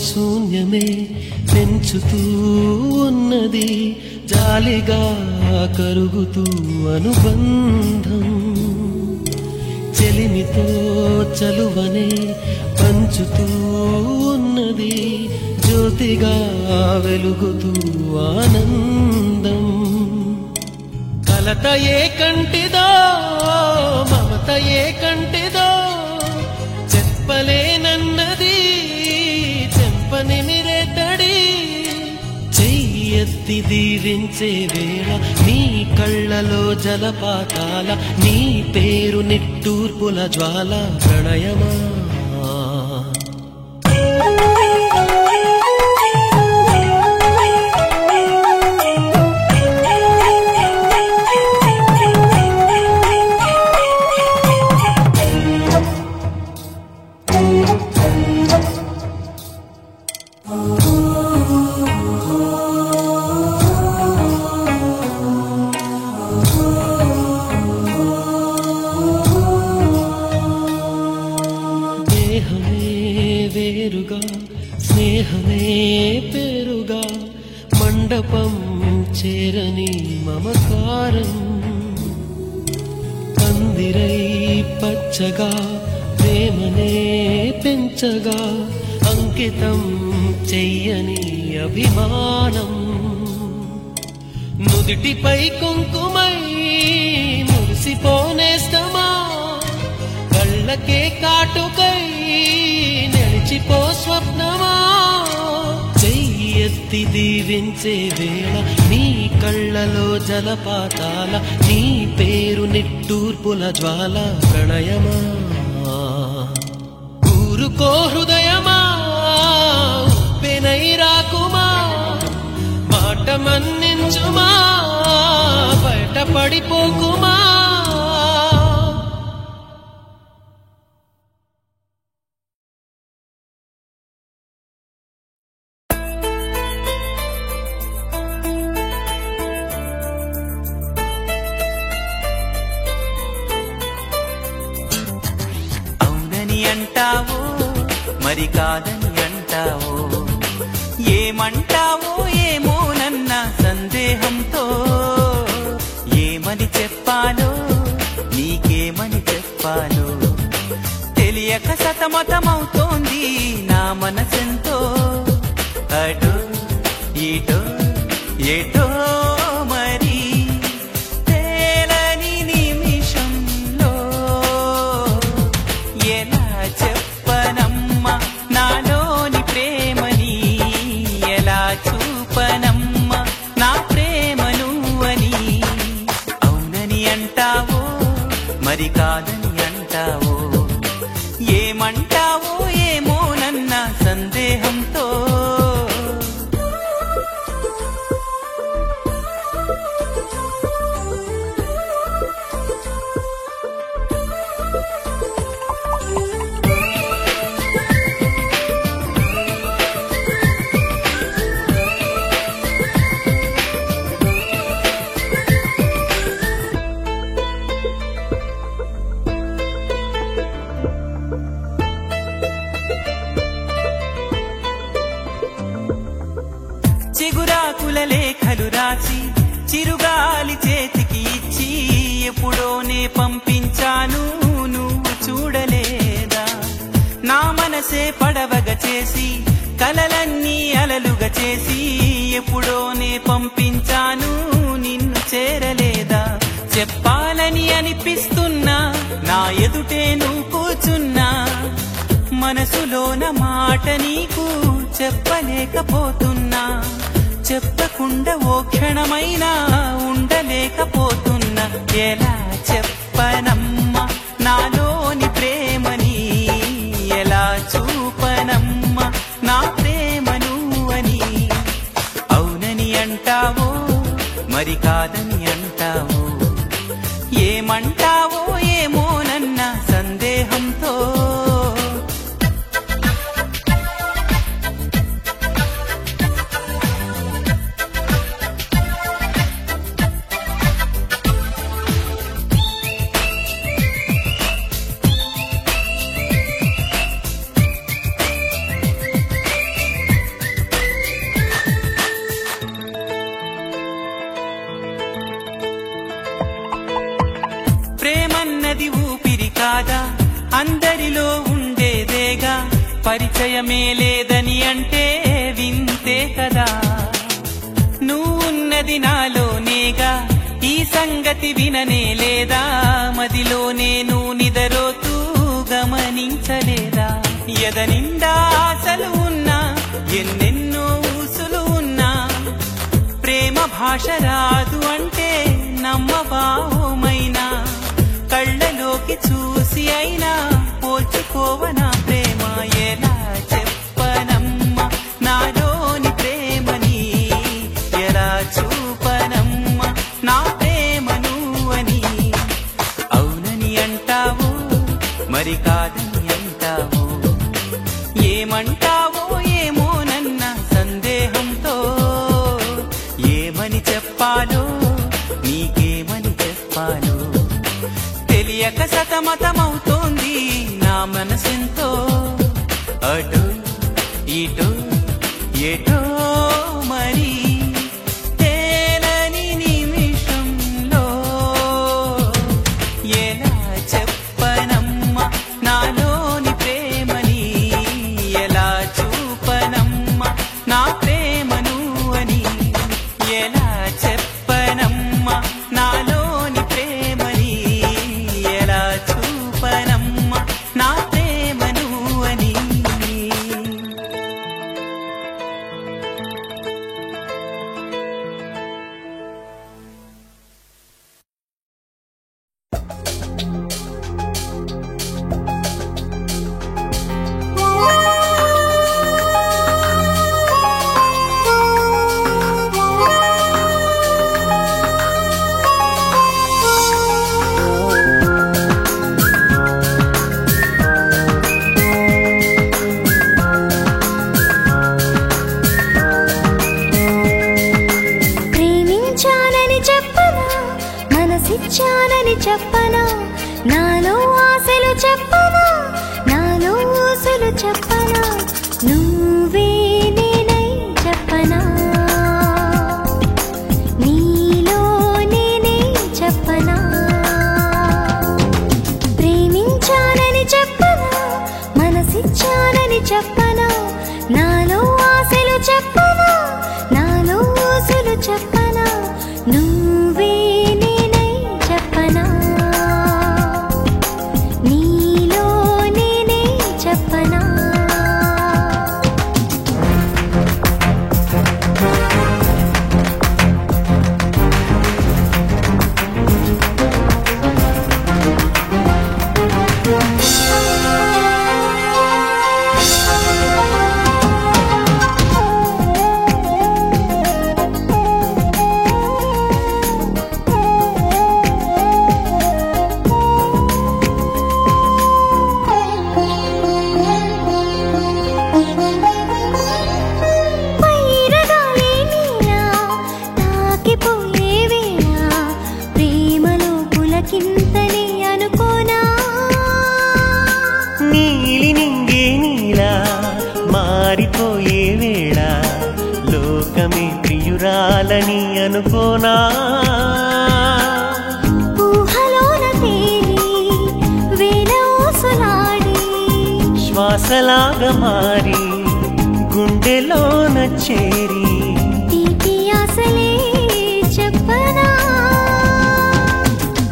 [SPEAKER 5] శూన్యమే పెంచుతూ ఉన్నది జాలిగా కరుగుతూ అనుబంధం చెలిమితో చలువనే పంచుతూ ఉన్నది జ్యోతిగా వెలుగుతూ ఆనందం కలత ఏ కంటిదో మమత ఏ కంటిదో చెప్పలేనన్నది చెంపనిమిరెతడి చెయ్యెత్తి దీవించే వేళ నీ కళ్ళలో జలపాతాల నీ పేరు నిట్టూర్పుల జ్వాల ప్రణయమా వేరుగా స్నేహమే పేరుగా మండపం చేరని మమకారం పందిరై పచ్చగా ప్రేమనే పెంచగా అంకితం చెయ్యని అభిమానం నుదిటిపై కుంకుమై మురిసిపోనేస్తమా కళ్ళకే కాటుకై నిలిచిపో స్వప్నమా చెయ్యెత్తి దీవించే వేళ నీ కళ్ళలో జలపాతాల నీ పేరు నిట్టూర్పుల జ్వాల ప్రణయమా ఊరుకో హృదయమా ఉప్పెనై రాకుమా మాట మన్నించుమా బయటపడిపోకుమా
[SPEAKER 1] అంటావో మరి కాదని అంటావో ఏమంటావో ఏమోనన్న సందేహంతో ఏమని చెప్పాలో నీకేమని చెప్పాలో తెలియక సతమతమవుతోంది నా మనసెంతో అటో ఇటో ఎటో మరి తేలని నిమిషంలో ఎలా చెప్పనమ్మా నాలోని ప్రేమని ఎలా చూపనమ్మా నా ప్రేమను అని అవునని అంటావో మరి కాదని అంటావో ఏమంటావో ఏమోనన్న సందేహంతో చిరాకుల లేఖలు రాసి చిరుగాలి చేతికి ఇచ్చి ఎప్పుడోనే పంపించాను నువ్వు చూడలేదా నా మనసే పడవగా చేసి కలలన్నీ అలలుగా చేసి ఎప్పుడోనే పంపించాను నిన్ను చేరలేదా చెప్పాలని అనిపిస్తున్నా నా ఎదుటే నువ్వు కూర్చున్నా మనసులోన మాట నీకు చెప్పలేకపోతున్నా చెప్పకుండా ఓ క్షణమైనా ఉండలేకపోతున్నా ఎలా చెప్పనమ్మా నాలోని ప్రేమని ఎలా చూపనమ్మా నా ప్రేమను అని అవునని అంటావో మరి కాదని అంటావో ఏమంటావో ఏమోనన్న సందేహంతో ప్రేమన్నది ఊపిరి కాదా అందరిలో ఉండేదేగా పరిచయమే లేదని అంటే వింతే కదా నువ్వున్నది నాలోనేగా ఈ సంగతి విననే లేదా మదిలో నేను నిదరోతూ గమనించలేదా ఎదనిండా ఆశలు ఉన్నా ఎన్నెన్నో ఊసులు ఉన్నా ప్రేమ భాష రాదు అంటే నమ్మబావుమైనా కళ్ళలోకి చూసి అయినా పోల్చుకోవనా ప్రేమ ఎలా చెప్పనమ్మా నాలోని ప్రేమని ఎలా చూపనమ్మా నా ప్రేమను అని అవునని అంటావు మరి కాదని అంటావు ఏమంటావో ఏమోనన్న సందేహంతో ఏమని చెప్పాలో నీకేమని చెప్పాలో తెలియక సతమతమవుతోంది నా మనసెంతో అటో ఇటో ఎటో మరి తేలని నిమిషంలో ఎలా చెప్పనమ్మా నాలోని ప్రేమని ఎలా చూపనమ్మా నా ప్రేమను అని ఎలా చెప్పనమ్మా నాలోని ప్రేమని ఎలా చూపనమ్మా నా ప్రేమను అని
[SPEAKER 2] ప్రేమించానని చెప్పనా మనసిచ్చానని చెప్పనా నాలో ఆశలు చెప్పనా నాలో ఊసులు చెప్పనా నువ్వే నేనై చెప్పనా నీలో నేనే చెప్పనా ప్రేమించానని చెప్పనా మనసిచ్చానని చెప్పనా నాలో ఆశలు చెప్పనా నాలో ఊసులు చెప్పనా నువ్వే నేనై చెప్పనా నీలో నేనే చెప్పనా పైరగాలి నీలా తాకిపోయే వేళ ప్రేమలో పులకింతని అనుకోనా
[SPEAKER 4] నీలి నింగే నీలా మారిపోయే వేళ లోకమే ప్రియురా
[SPEAKER 3] మాటని అనుకోనా
[SPEAKER 2] ఊహలోన తేలి వేల ఊసులాడి
[SPEAKER 3] శ్వాసలాగా మారి గుండెలోన చేరి
[SPEAKER 2] తీపి ఆశలే చెప్పనా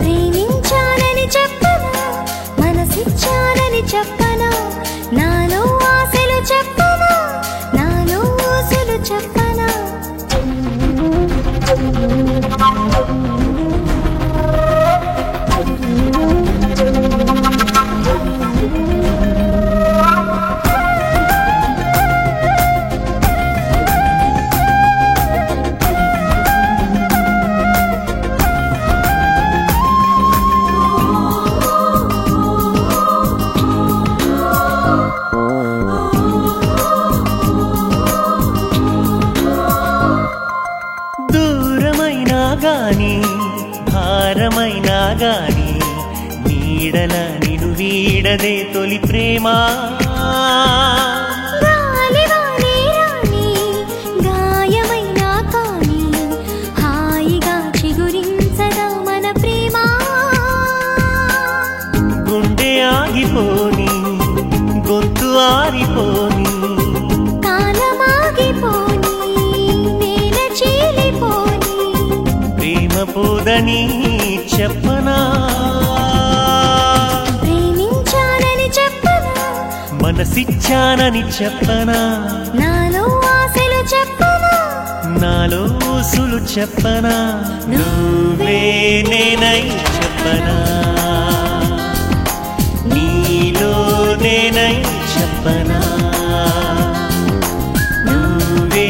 [SPEAKER 2] ప్రేమించానని చెప్పనా మనసిచ్చానని చెప్పనా నాలో ఆశలు చెప్పనా నాలో ఊసులు చెప్పనా
[SPEAKER 3] దూరమైనా గాని భారమైనా గాని నీడల నిను వీడదే తొలి ప్రేమ
[SPEAKER 2] గాలివానే రాని గాయమైనా కాని హాయిగా చిగురించదా మన ప్రేమ
[SPEAKER 3] గుండె ఆగిపోని గొంతు ఆరిపోని
[SPEAKER 2] కాలమాగిపోని నేల చీలిపోని
[SPEAKER 3] ప్రేమ పోదని చెప్పనా
[SPEAKER 2] ప్రేమించానని చెప్పనా
[SPEAKER 3] మనసిచ్చానని చెప్పనా
[SPEAKER 2] నాలో ఆశలు చెప్పనా
[SPEAKER 3] నాలో ఊసులు చెప్పనా నువ్వే నేనై చెప్పనా నీలో నేనై చెప్పనా నువ్వే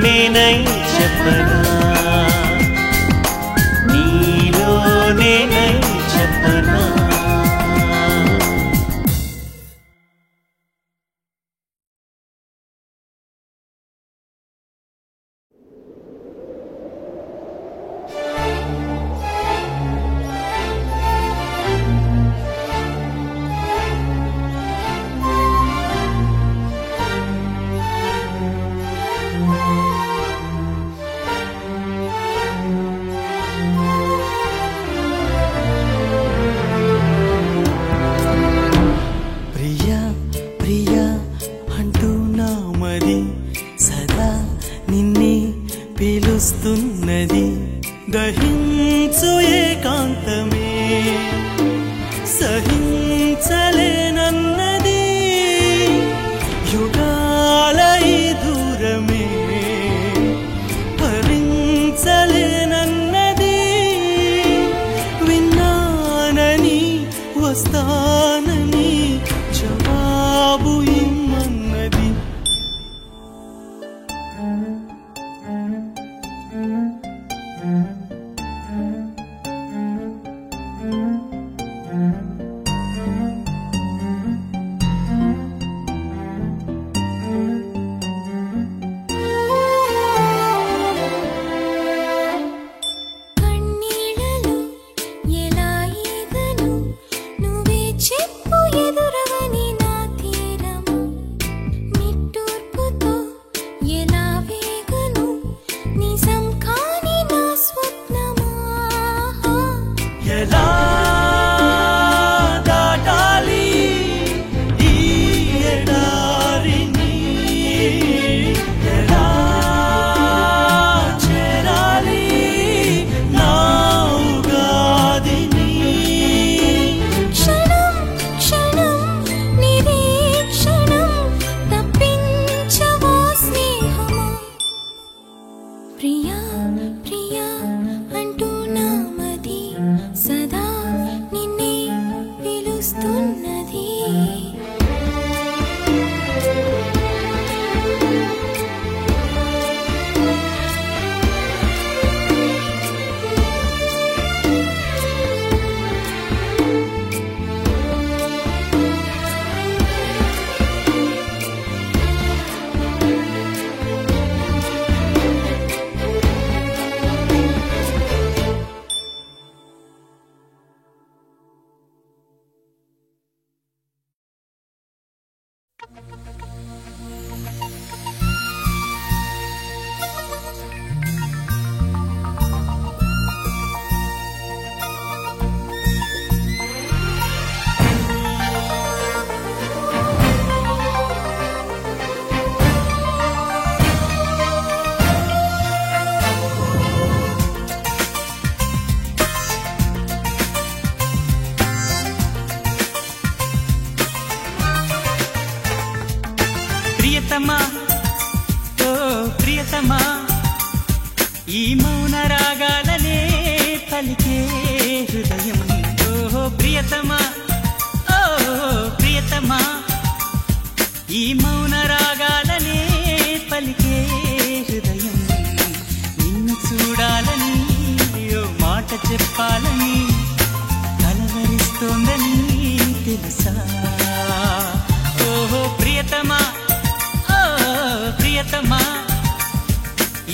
[SPEAKER 3] నేనై చెప్పనా నీలో నేనై చెప్పనా
[SPEAKER 1] ప్రియా ప్రియా అంటూ నా మరి సదా నిన్నే పిలుస్తున్నది దహించు ఏకాంతమే సహించలేనన్నది యుగాల ఈ దూరమే భరించలేనన్నది విన్నానని వస్తానని జవాబు ఇమ్మన్నది
[SPEAKER 3] ప్రియతమా ఓ ప్రియతమా ఈ మౌన రాగాలనే పలికే హృదయం ఓ ప్రియతమా ఓ ప్రియతమా ఈ మౌన రాగాలనే పలికే హృదయం నిన్ను చూడాలని ఓ మాట చెప్పాలని కలవరిస్తోందని తెలుసా ఓహో ప్రియతమా ఓ ప్రియతమా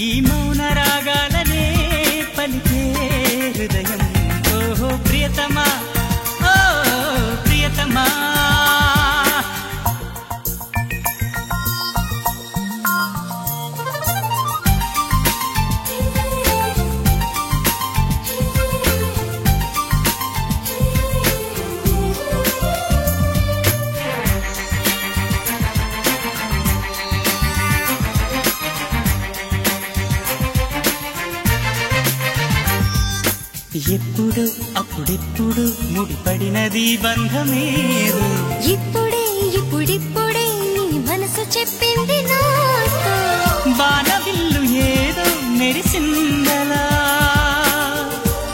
[SPEAKER 3] ఈ మౌన రాగాలనే పలికే హృదయం ఓహో ప్రియతమా ఓ ప్రియతమా ఎప్పుడు అప్పుడెప్పుడు ముడిపడినది బంధమేదు
[SPEAKER 2] ఇప్పుడే ఇప్పుడిప్పుడే నీ మనసు చెప్పింది నాతో
[SPEAKER 3] బాణవిల్లు ఏదో మెరిసిందలా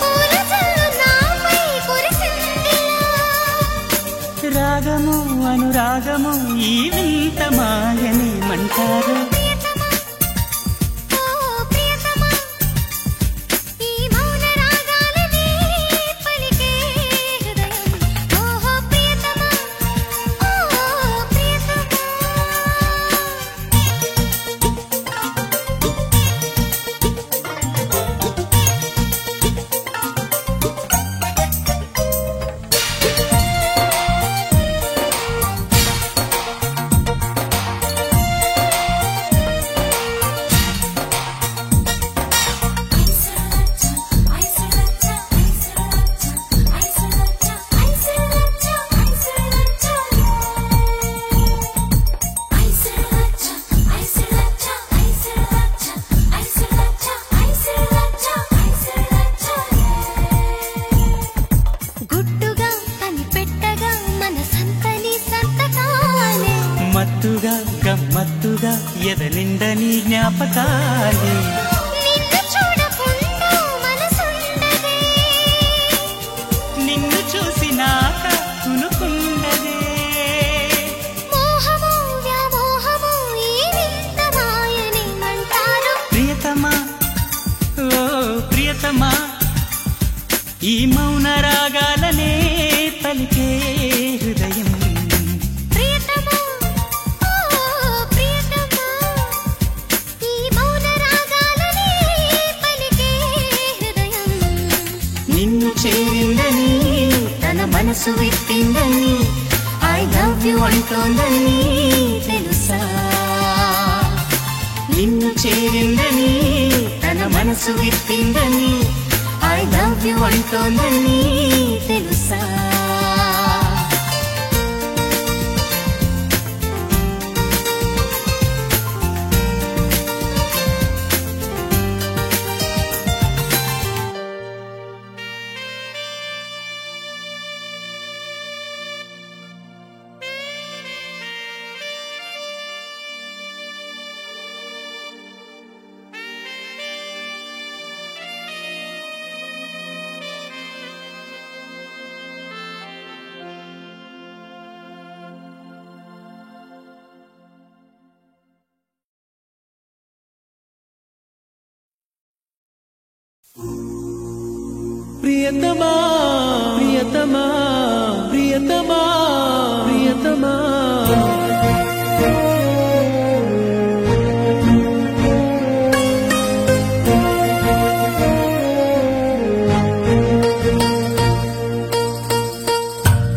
[SPEAKER 2] పూల జల్లు నాపై కురిసిందిలా
[SPEAKER 3] రాగము అనురాగము ఈ వింత మాయనేమంటారు
[SPEAKER 2] ప్రియతమా ఓ ప్రియతమా ఈ మౌన రాగాలనే పలికే హృదయం ఓహో ప్రియతమా ఓ ప్రియతమా గుట్టుగా కనిపెట్టగా మనసంతని సంతకాలే
[SPEAKER 3] మత్తుగా గమ్మత్తుగా ఎదనిండని జ్ఞాపకాలే
[SPEAKER 2] నిన్ను చూడకుండా మనసుండదే
[SPEAKER 3] నిన్ను చూసినాక కునుకున్నదే
[SPEAKER 2] మోహము వ్యామోహము ఈ వింత మాయనేమంటారు
[SPEAKER 3] ప్రియతమా ఓ ప్రియతమా ఈ మౌన రాగాలనే పలికే హృదయం
[SPEAKER 2] ప్రియతమా ఓ ప్రియతమా ఈ మౌన రాగాలనే పలికే హృదయం
[SPEAKER 3] నిన్ను చేరిందని
[SPEAKER 2] తన మనసు విప్పిందని ఐ లవ్ యు అంటోందని తెలుసా
[SPEAKER 3] నిన్ను చేరిందని
[SPEAKER 2] తన మనసు విప్పిందని ఐ లవ్ యు అంటోందని తెలుసా
[SPEAKER 5] ప్రియతమా ప్రియతమా ప్రియతమా ప్రియతమా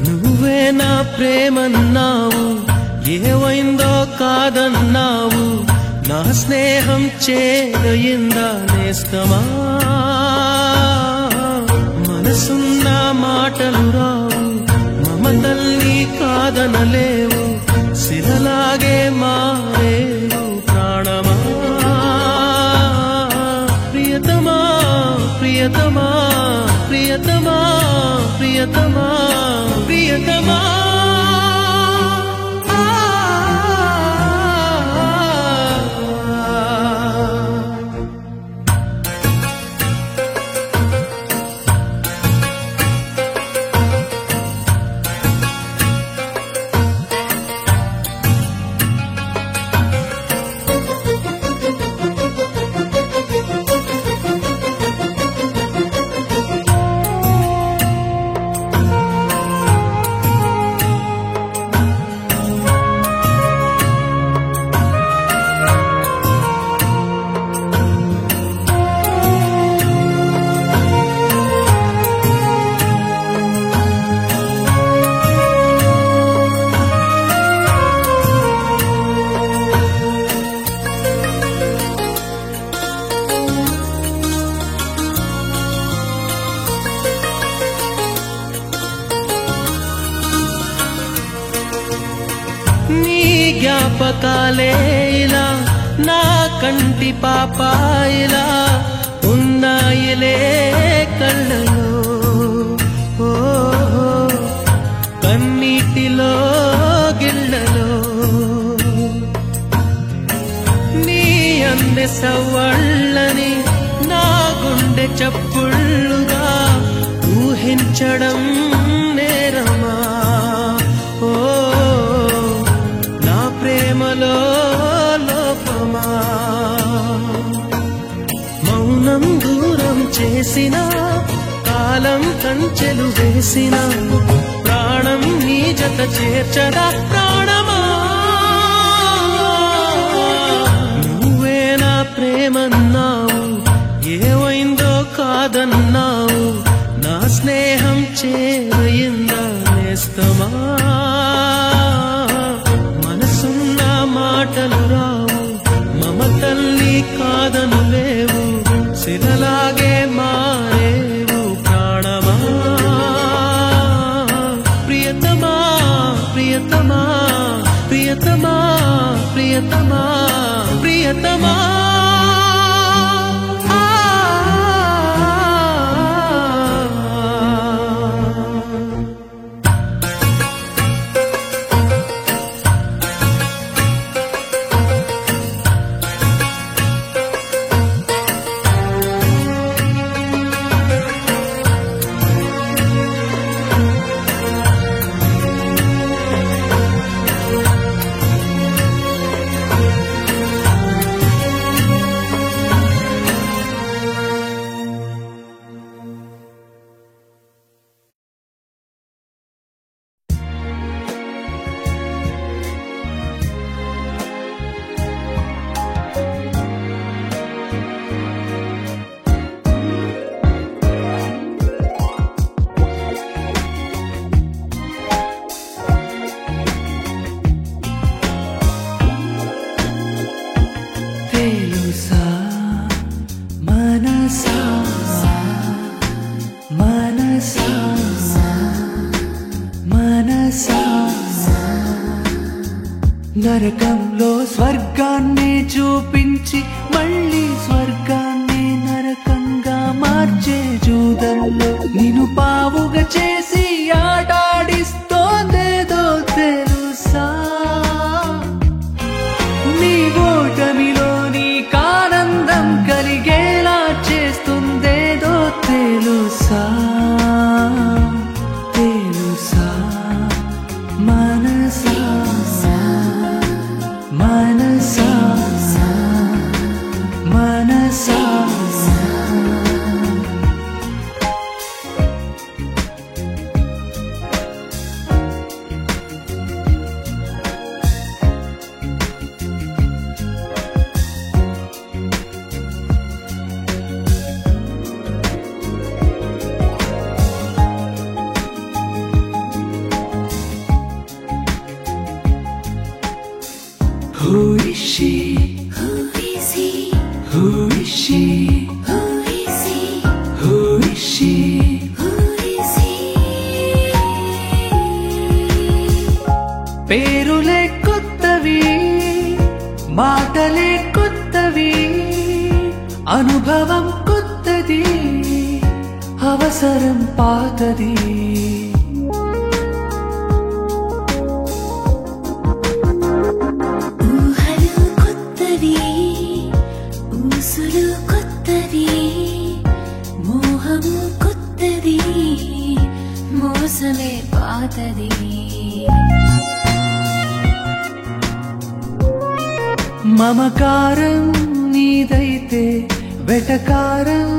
[SPEAKER 5] నువ్వే నా ప్రేమన్నావు ఏవైందో కాదన్నావు నా స్నేహం చేదయిందా నేస్తమా మనసున్న మాటలు రావు మమతల్ని కాదనలేవు శిలలాగే మారేవు ప్రాణమా ప్రియతమా ప్రియతమా ప్రియతమా ప్రియతమా ప్రియతమా అందాలే ఇలా నా కంటి పాపాయిలా ఉన్నాయిలే కళ్ళలో ఓ కన్నీటిలో గిళ్ళలో నీ అందె సవ్వళ్ళని నా గుండె చప్పుళ్ళుగా ఊహించడం నేరమా ఓ నా ప్రేమలో లోపమా మౌనం దూరం చేసిన కాలం కంచెలు వేసిన ప్రాణం నీ జత చేర్చదా ప్రాణమా నువ్వే నా ప్రేమన్నావు ఏమైందో కాదన్నావు నా స్నేహం చేరయిందా నేస్తమా మనసున్న మాటలు రావు మమతల్ని కాదను లేవు శిలలాగే మారేవు ప్రాణమా ప్రియతమా ప్రియతమా ప్రియతమా ప్రియతమా ప్రియతమా
[SPEAKER 7] నరకంలో స్వర్గాన్ని చూపించి మళ్ళీ స్వర్గాన్ని నరకంగా మార్చే జూదంలో నిన్ను పావుగా చేసి ఆటాడిస్తోందేదో తెలుసా నీ ఓటమిలో నీకానందం కలిగేలా చేస్తుందేదో తెలుసా తెలుసా మనసా మనసా మనసా Who is she?
[SPEAKER 2] Who is he?
[SPEAKER 7] Who is she?
[SPEAKER 2] Who is he?
[SPEAKER 7] Who is she?
[SPEAKER 2] Who is he?
[SPEAKER 7] పేరులే కొత్తవి మాటలే కొత్తవి అనుభవం కొత్తది అవసరం పాతది
[SPEAKER 2] ఊహలు కొత్తవి ఊసులు కొత్తవి మోహము కొత్తది మోసమే పాతది
[SPEAKER 7] మమకారం నీదైతే వెటకారం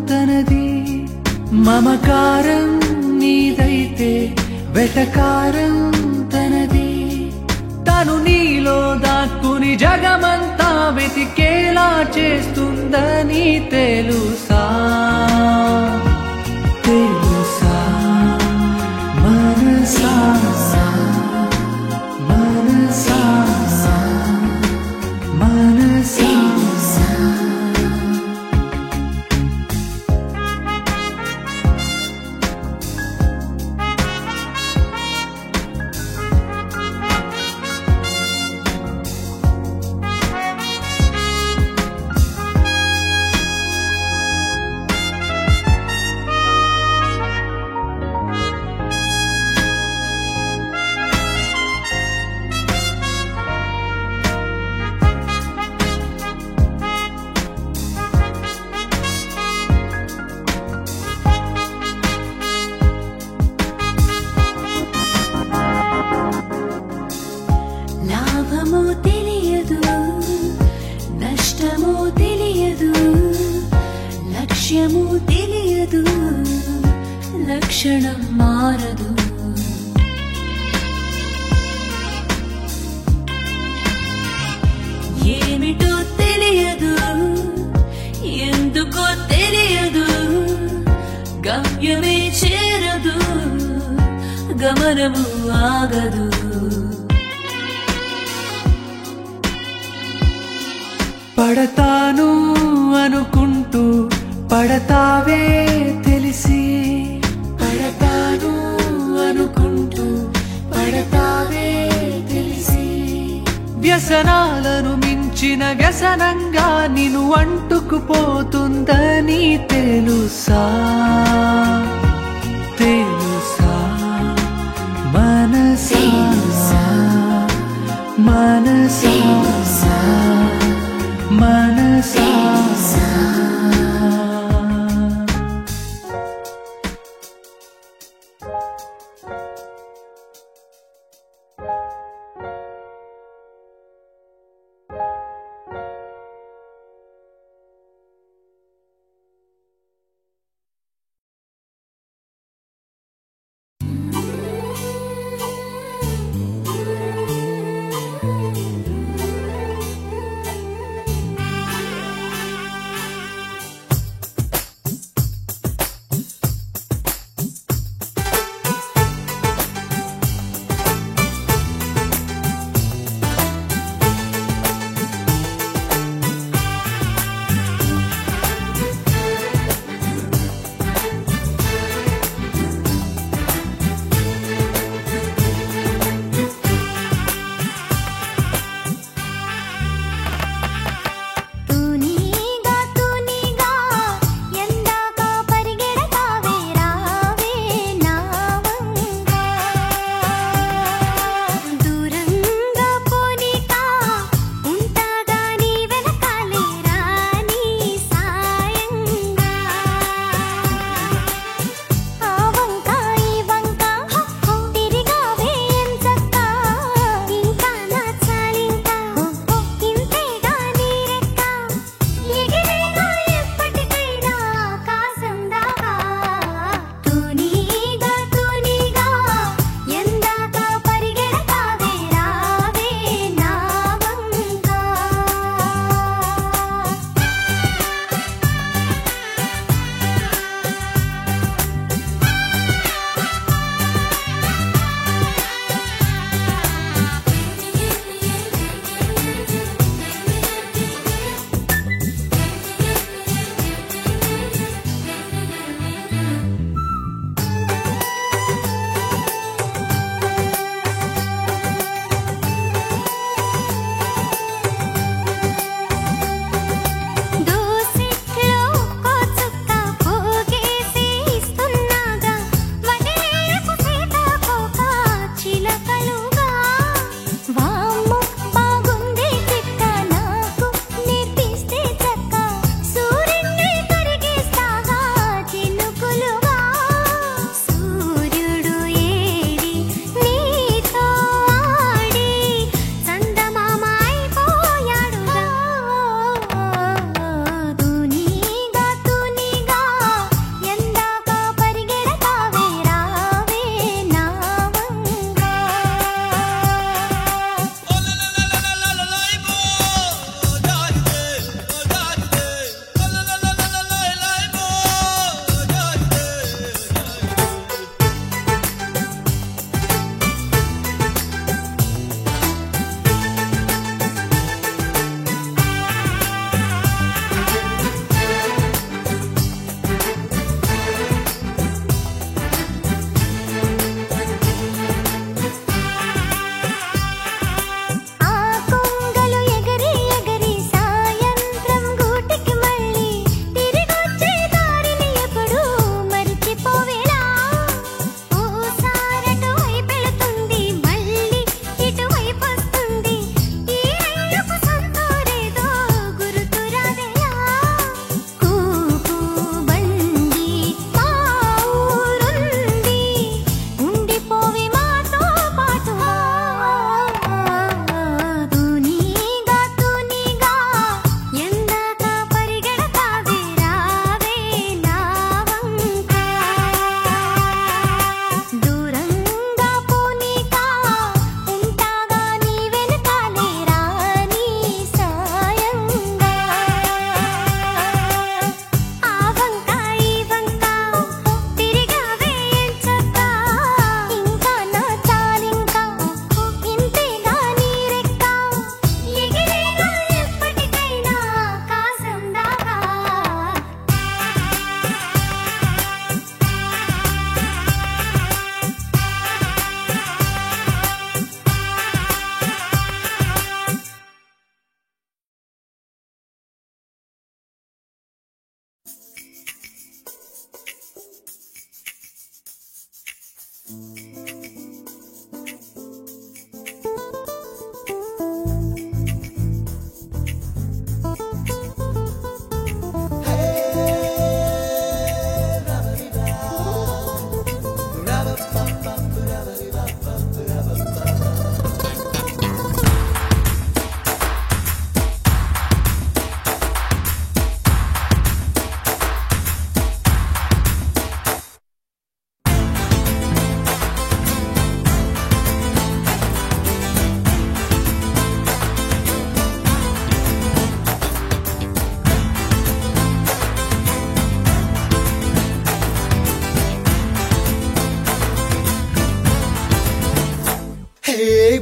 [SPEAKER 7] తనది మమకారం నీదైతే వెటకారం తనది తను నీలో దాక్కుని జగమంతా వెతికేలా చేస్తుందని తెలుసా తెలుసా మనసా మనసా మనసా
[SPEAKER 8] విషయము తెలియదు, లక్షణం మారదు. ఏమిటో తెలియదు, ఎందుకో తెలియదు, గమ్యమే చేరదు, గమనము ఆగదు.
[SPEAKER 7] పడతాను అనుకుంటూ పడతావే తెలిసి, పడతాను అనుకుంటూ పడతావే తెలిసి, వ్యసనాలను మించిన వ్యసనంగా నిన్ను అంటుకుపోతుందని తెలుసా, తెలుసా మనసా, మనసా, మనసా.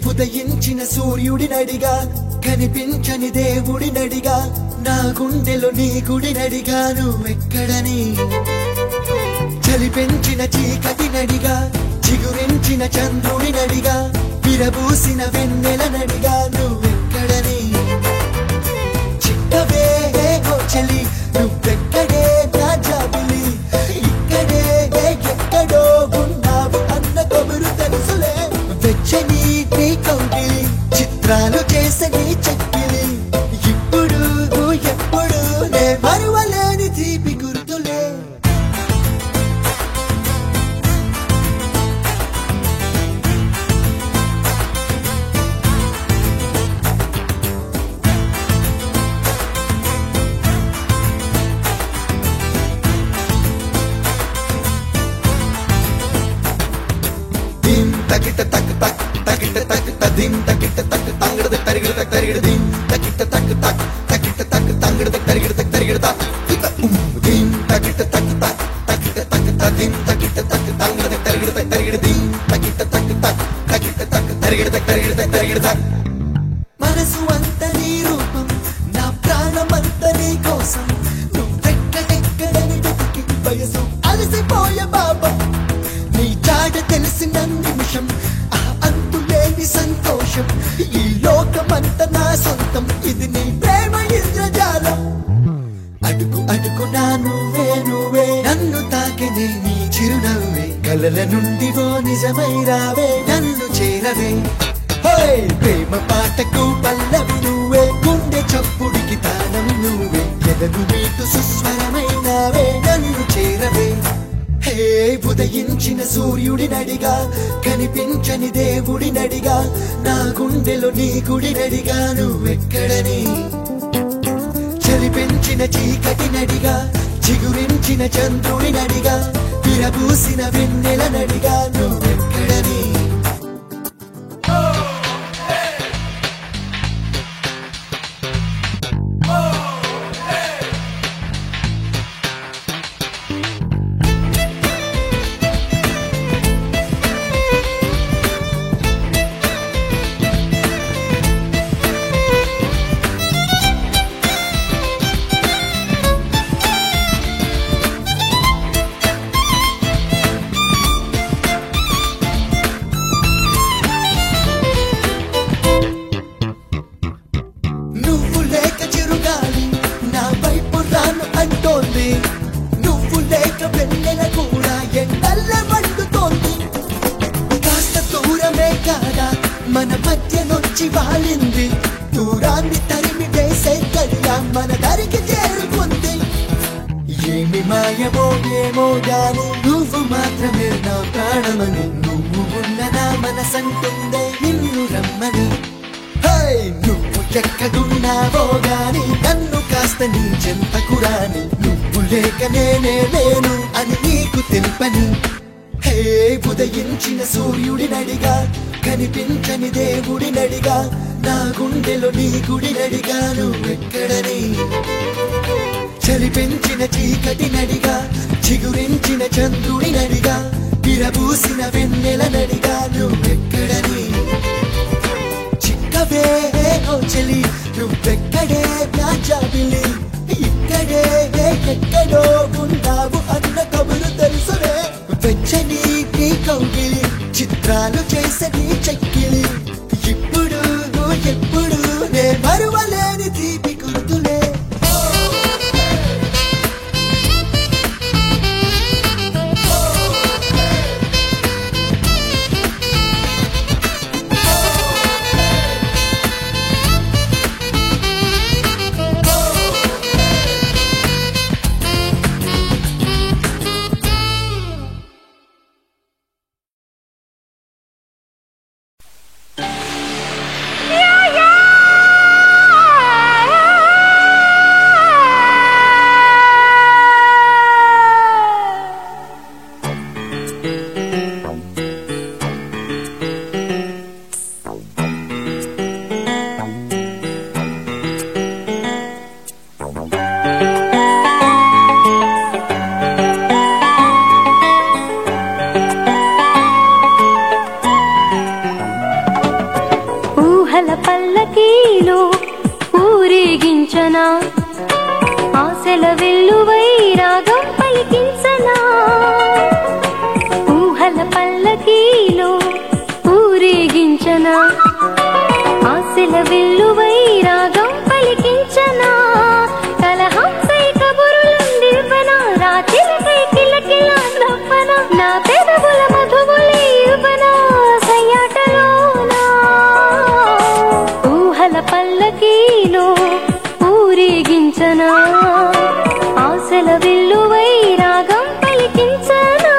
[SPEAKER 5] ఉదయించిన సూర్యుడినడిగా కనిపించని దేవుడినడిగా నా గుండెలో నీ గుడినడిగా నువ్వెక్కడని చలి పెంచిన చీకటినడిగా చిగురించిన చంద్రుడినడిగా విరబూసిన వెన్నెలనడిగా నువ్వెక్కడని చిట్టవే చలి నువ్వెక్కడే నా జాబిలి ఇక్కడే ఎక్కడో ఉన్నావు అన్న కబురు తెలుసులే వెచ్చని నీ కౌగిలి చిత్రాలు చేసే నీ చెక్కిలి ఇప్పుడు ఎప్పుడు నే మరువలేని తీపి గుర్తులే తకిట తక్ తక్ తకిట తక్ తదిం తకిట తక్ తంగడ తరిగిడ తక్ తరిగిడ దిం తకిట తక్ తక్ తకిట తక్ తంగడ తరిగిడ తక్ తరిగిడ తా దిం తకిట తక్ తక్ తకిట తక్ తదిం తకిట తక్ తంగడ తరిగిడ తక్ తరిగిడ దిం తకిట తక్ తక్ తకిట తక్ తరిగిడ తక్ తరిగిడ తక్ తరిగిడ తా మనసు అంత నీ రూపం నా ప్రాణమంత నీ కోసం నువ్వెక్కడెక్కడని వెతికి వయసు అలసిపోయే బాబా నీ జాడ తెలిసిన నిమిషం అంతులేని సంతోషం ఈ లోకమంత నా సొంతం ఇది నీ ప్రేమ ఇంద్రజాలం అడుగు అడుగునా నువ్వే నువ్వే నన్ను తాకినే నీ చిరునవ్వే కలల నుండి ఓ నిజమై రావే నన్ను చేరవే ప్రేమ పాటకు పల్లవి నువ్వే గుండె చప్పుడికి తాళం నువ్వే ఎదగు మీటు సుస్వరమైనవే నన్ను చేరవే ఉదయించిన సూర్యుడినడిగా కనిపించని దేవుడినడిగా నా గుండెలో నీ గుడినడిగా నువ్వెక్కడని చలి పెంచిన చీకటినడిగా చిగురించిన చంద్రుడినడిగా విరబూసిన వెన్నెలనడిగా నువ్వెక్కడని నువ్వు లేక వెన్నెల కూడా ఎండల్ల వండుతోంది కాస్త దూరమే కాదా మన మధ్య నొచ్చి వాలింది దూరాన్ని తరిమి వేసే కడియా మన దరికి చేరుకుంది ఏమి మాయమో ఏమో గాని నువ్వు మాత్రమే నా ప్రాణమని నువ్వు ఉన్న నా మనసంటుందే నిన్ను రమ్మని నువ్వు ఎక్కడున్నావో గాని నన్ను కాస్త నీ చెంతకు రాని నువ్వు లేక నేనే లేను అని నీకు తెలుపని ఉదయించిన సూర్యుడినడిగా కనిపించని దేవుడినడిగా నా గుండెలో నీ గుడినడిగా నువ్వెక్కడని చలి పెంచిన చీకటినడిగా చిగురించిన చంద్రుడినడిగా విరబూసిన వెన్నెలనడిగా నువ్వెక్కడని చిక్కవే చలి నువ్వెక్కడే నా జాబిలి ఇక్కడే ఎక్కడో ఉన్నావు అన్న కబురు తెలుసులే వెచ్చని నీ కౌగిలి చిత్రాలు చేసే నీ చెక్కిలి ఇప్పుడు ఎప్పుడు నే మరువలేని తీపి గుర్తులే
[SPEAKER 2] ఊరేగించనా ఆశల వెల్లువై రాగం పలికించనా ఊహల పల్లకీలో ఊరేగించనా ఆశల వెల్లువై రాగం పలికించనా కలహంసై కబురులందివ్వనా రాత్రికై కిలకిల నవ్వనా నా పెదవుల మధువులే ఇవ్వనా సయ్యాటలోనా ఊహల పల్లకీలో ఊరేగించనా ఆశల వెల్లువై రాగం పలికించనా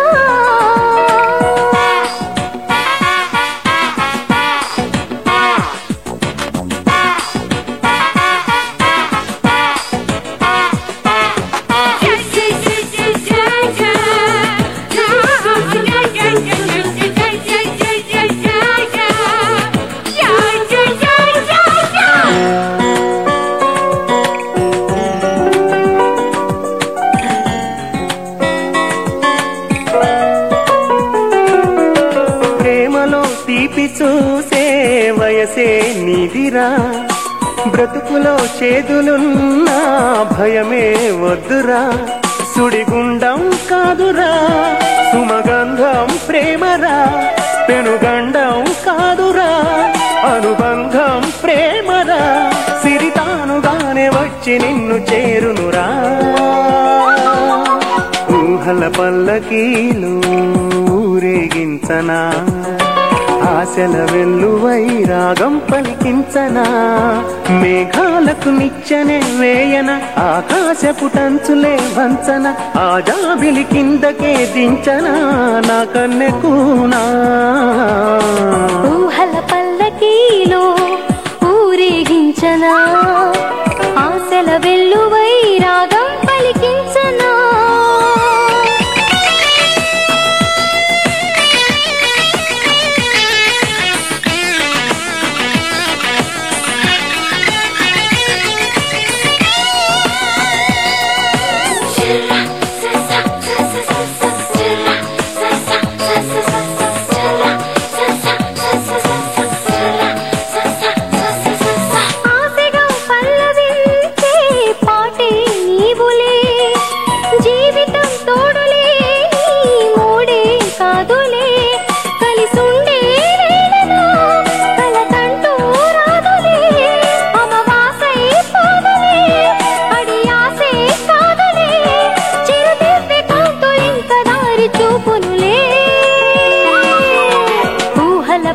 [SPEAKER 1] చూసే వయసే నీదిరా బ్రతుకులో చేదులున్నా భయమే వద్దురా సుడిగుండం కాదురా సుమగంధం ప్రేమరా పెనుగండం కాదురా అనుబంధం ప్రేమరా సిరితానుగానే వచ్చి నిన్ను చేరునురా ఊహల పల్లకీలు ఊరేగించనా ఆశల వెల్లువై రాగం పలికించనా మేఘాలకు నిచ్చెనే వేయన ఆకాశపు టంచులే వంచన ఆ జాబిలి కిందకే దించనా నా కన్నెకూనా
[SPEAKER 2] ఊహల పల్లకీలో ఊరేగించనా ఆశల వెల్లువై రాగం పలికించనా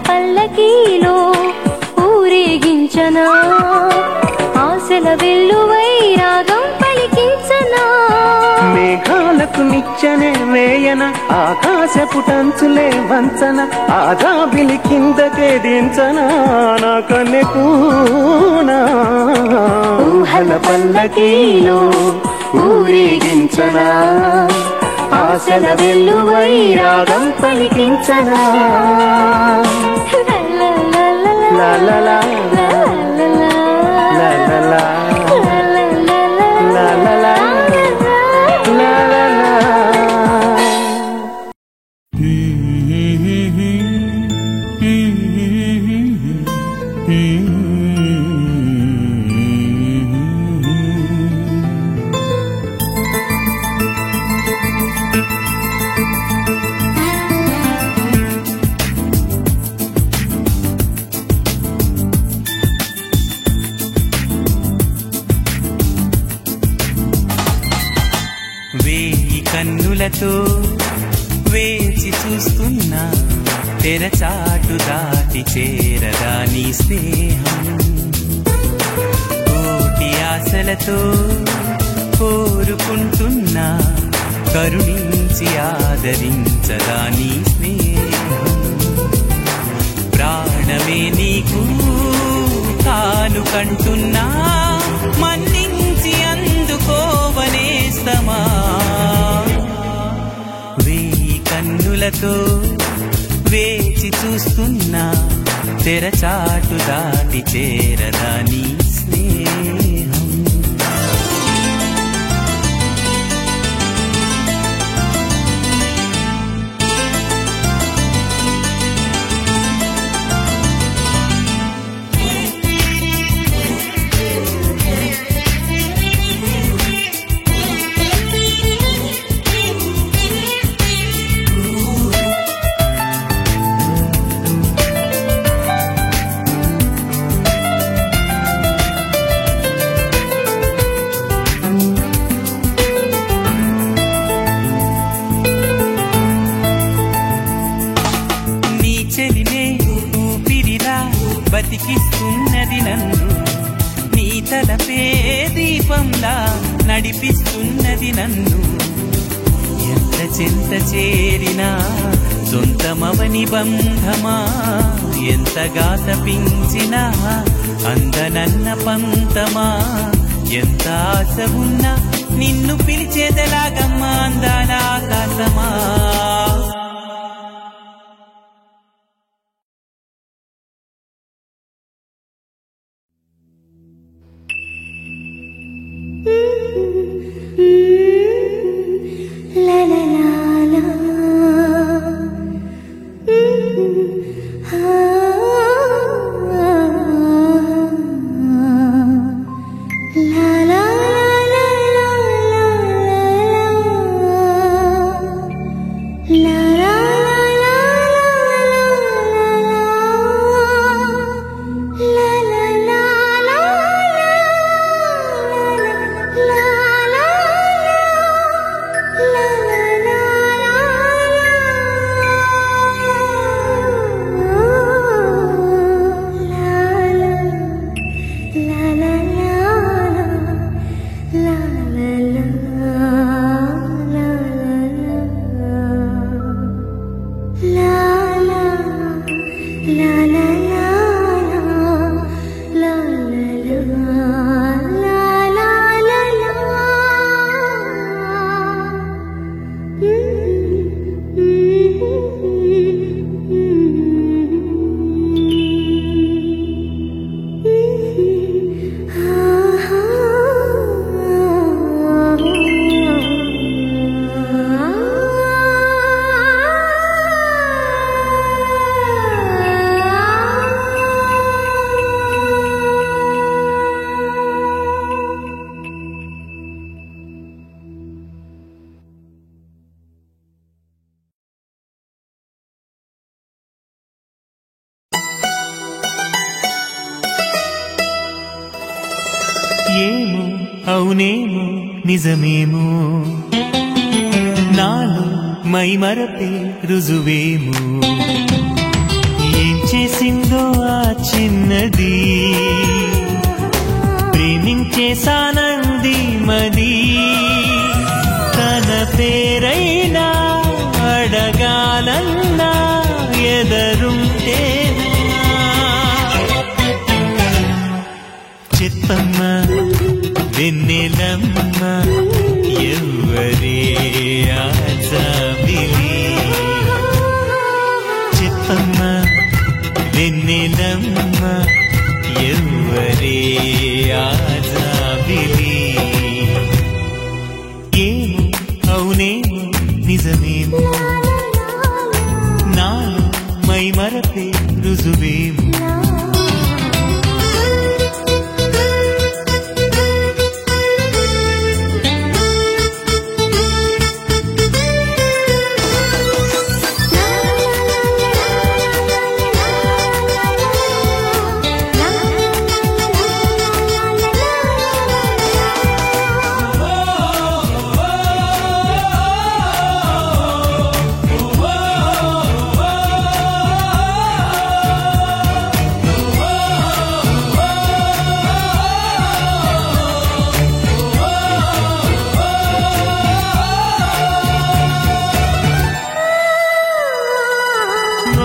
[SPEAKER 2] పల్లకీలో ఊరేగించనా ఆశల వెల్లువై రాగం పలికించనా
[SPEAKER 1] మేఘాలకు నిచ్చెనే వేయన ఆకాశపు టంచులే వంచన ఆ జాబిలి కిందకే దించనా నా కన్నెకూనా
[SPEAKER 2] ఊహల పల్లకీలో ఊరేగించనా ఆశల వెల్లువై రాగం పలికించనా
[SPEAKER 1] లా లా లా లా లా లా లా లా లా లా
[SPEAKER 3] కన్నులతో వేచి చూస్తున్నా తెరచాటు దాటి చేరదా నీ స్నేహం కోటి ఆశలతో కోరుకుంటున్నా కరుణించి ఆదరించదా నీ స్నేహం ప్రాణమే నీకు కానుకంటున్నా మన్నించి అందుకోవనేస్తమా వేయి కన్నులతో వేచి చూస్తున్నా తెరచాటు దాటి చేరదా నీ స్నేహం
[SPEAKER 4] తలపే దీపంలా నడిపిస్తున్నది నన్ను ఎంత చెంత చేరినా సొంతమవని బంధమా ఎంతగా తపించినా అందనన్న పంతమా ఎంత ఆశ ఉన్నా నిన్ను పిలిచేదెలాగమ్మా అందాల ఆకాశమా ఏమో అవునేమో నిజమేమో నాలో మైమరపే రుజువేమో ఏం చేసిందో ఆ చిన్నది ప్రేమించేసానంది మది తన పేరైనా అడగాలన్నా ఎదరుంటే చెప్పమ్మ వెన్నెలమ్మ ఎవ్వరే ఆజాబిలి చెప్పమ్మ వెన్నెలమ్మ ఎవ్వరే ఆజాబిలి ఏమో అవునేమో నిజమేమో నాలో మైమరపే రుజువేమో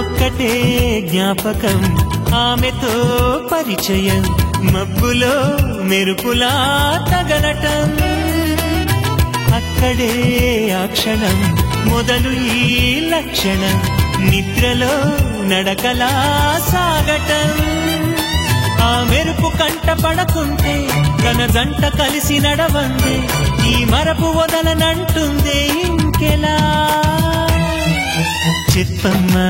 [SPEAKER 4] ఒక్కటే జ్ఞాపకం ఆమెతో పరిచయం మబ్బులో మెరుపులా తగలటం అక్కడే ఆ క్షణం మొదలు ఈ లక్షణం నిద్రలో నడకలా సాగటం ఆ మెరుపు కంట పడకుంటే తన జంట కలిసి నడవందే ఈ మరపు వదలనంటుందే ఇంకెలా చెప్పమ్మా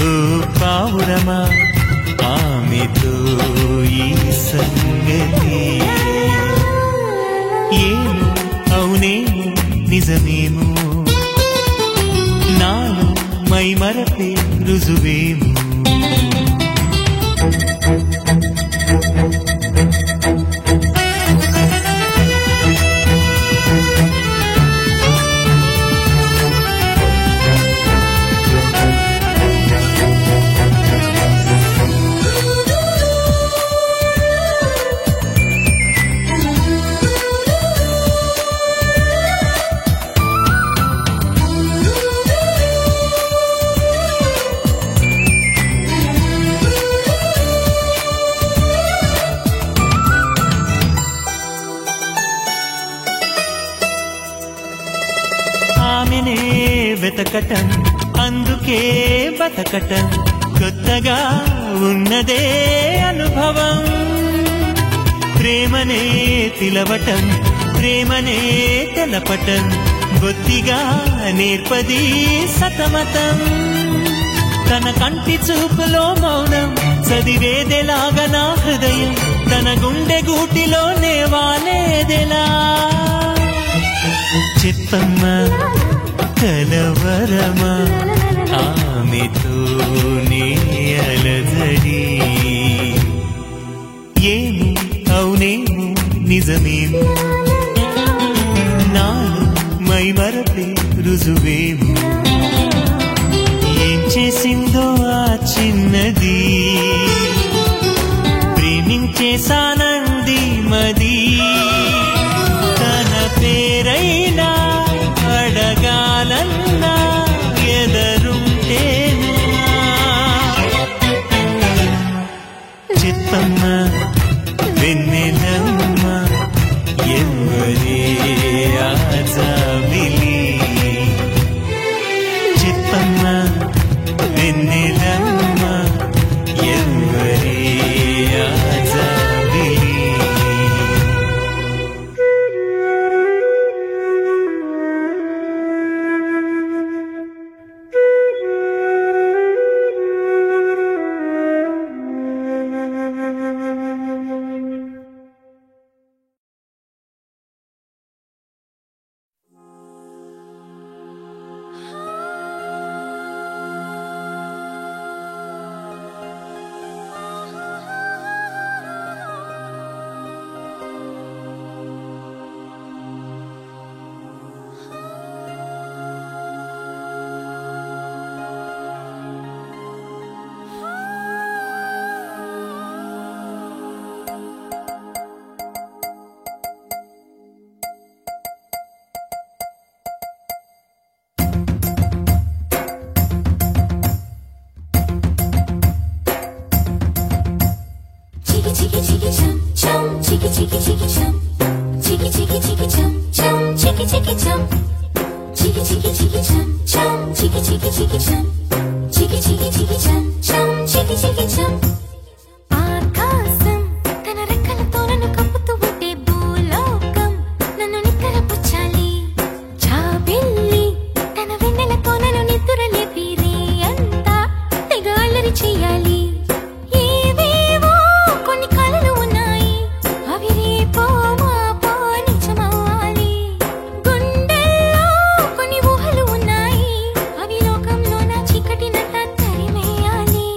[SPEAKER 4] ఓ పావురమా ఆమెతో ఈ సంగతి ఏమో అవునేమో నిజమేమో నాలో మైమరపే రుజువేమో ఆశనే వెతకటం అందుకే బతకటం కొత్తగా ఉన్నదే అనుభవం ప్రేమనే తిలవటం ప్రేమనే తెలపటం బొత్తిగా నేర్పది సతమతం తన కంటి చూపులో మౌనం చదివేదెలాగా నా హృదయం తన గుండె గూటిలోనే వాలేదెలా చెప్పమ్మా కలవరమా ఆమెతోనే అలజడి ఏమి అవునేమో నిజమేమో నాలో మైమరపే రుజువేమో ఏం చేసిందో ఆ చిన్నది ప్రేమించేసానంది మది తన పేరైనా అడగాలన్నా ఎదరుంటేనా చెప్పమ్మా వెన్నెలమ్మా ఎవరే ఆజామిలి చెప్పమ్మా వెన్నెలమ్మా ఎవరే ఆజామిలి
[SPEAKER 2] ఆకాశం తన రెక్కలతో నన్ను కప్పుతూ ఉంటే భూలోకం నన్ను నిద్రపుచ్చాలి జాబిల్లి తన వెన్నెలతో నన్ను నిద్రలేపి రే అంతా తెగ అల్లరి చెయ్యాలి ఏవేవో కొన్ని కలలు ఉన్నాయి అవి రేపో మాపో నిజమవ్వాలి గుండెల్లో కొన్ని ఊహలు ఉన్నాయి అవి లోకంలో నా చీకటినంతా తరిమేయాలి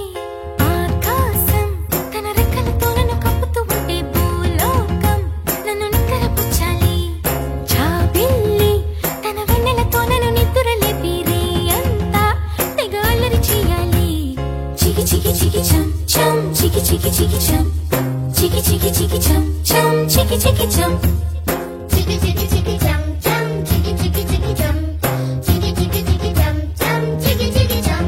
[SPEAKER 2] ఆకాశం తన రెక్కలతో నన్ను కప్పుతూ ఉంటే భూలోకం నన్ను నిద్రపుచ్చాలి జాబిల్లి తన వెన్నెలతో నన్ను నిద్రలేపి రే అంతా తెగ అల్లరి చెయ్యాలి చికి చికి చికి చం చం చికి చికి చికి చం చికి చికి చికి చం చం చికి చికి చం
[SPEAKER 9] చికి చికి చికి చం చం చికి చికి చికి చం చికి చికి చికి చం చం చికి చికి చం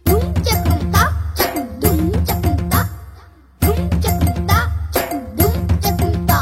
[SPEAKER 9] దుమ్ చకుంతా చకు దుమ్ చకుంతా దుమ్ చకుంతా చకు దుమ్ చకుంతా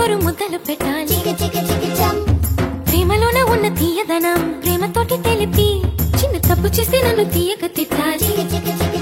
[SPEAKER 2] గోరు ముద్దలు పెట్టాలి
[SPEAKER 9] చికి చికి చికి చం
[SPEAKER 2] ప్రేమలోన ఉన్న తీయదనం ప్రేమతోటి తెలిపి చిన్న తప్పు చేస్తే నన్ను తీయక తిట్టాలి
[SPEAKER 9] చికి చికి చికి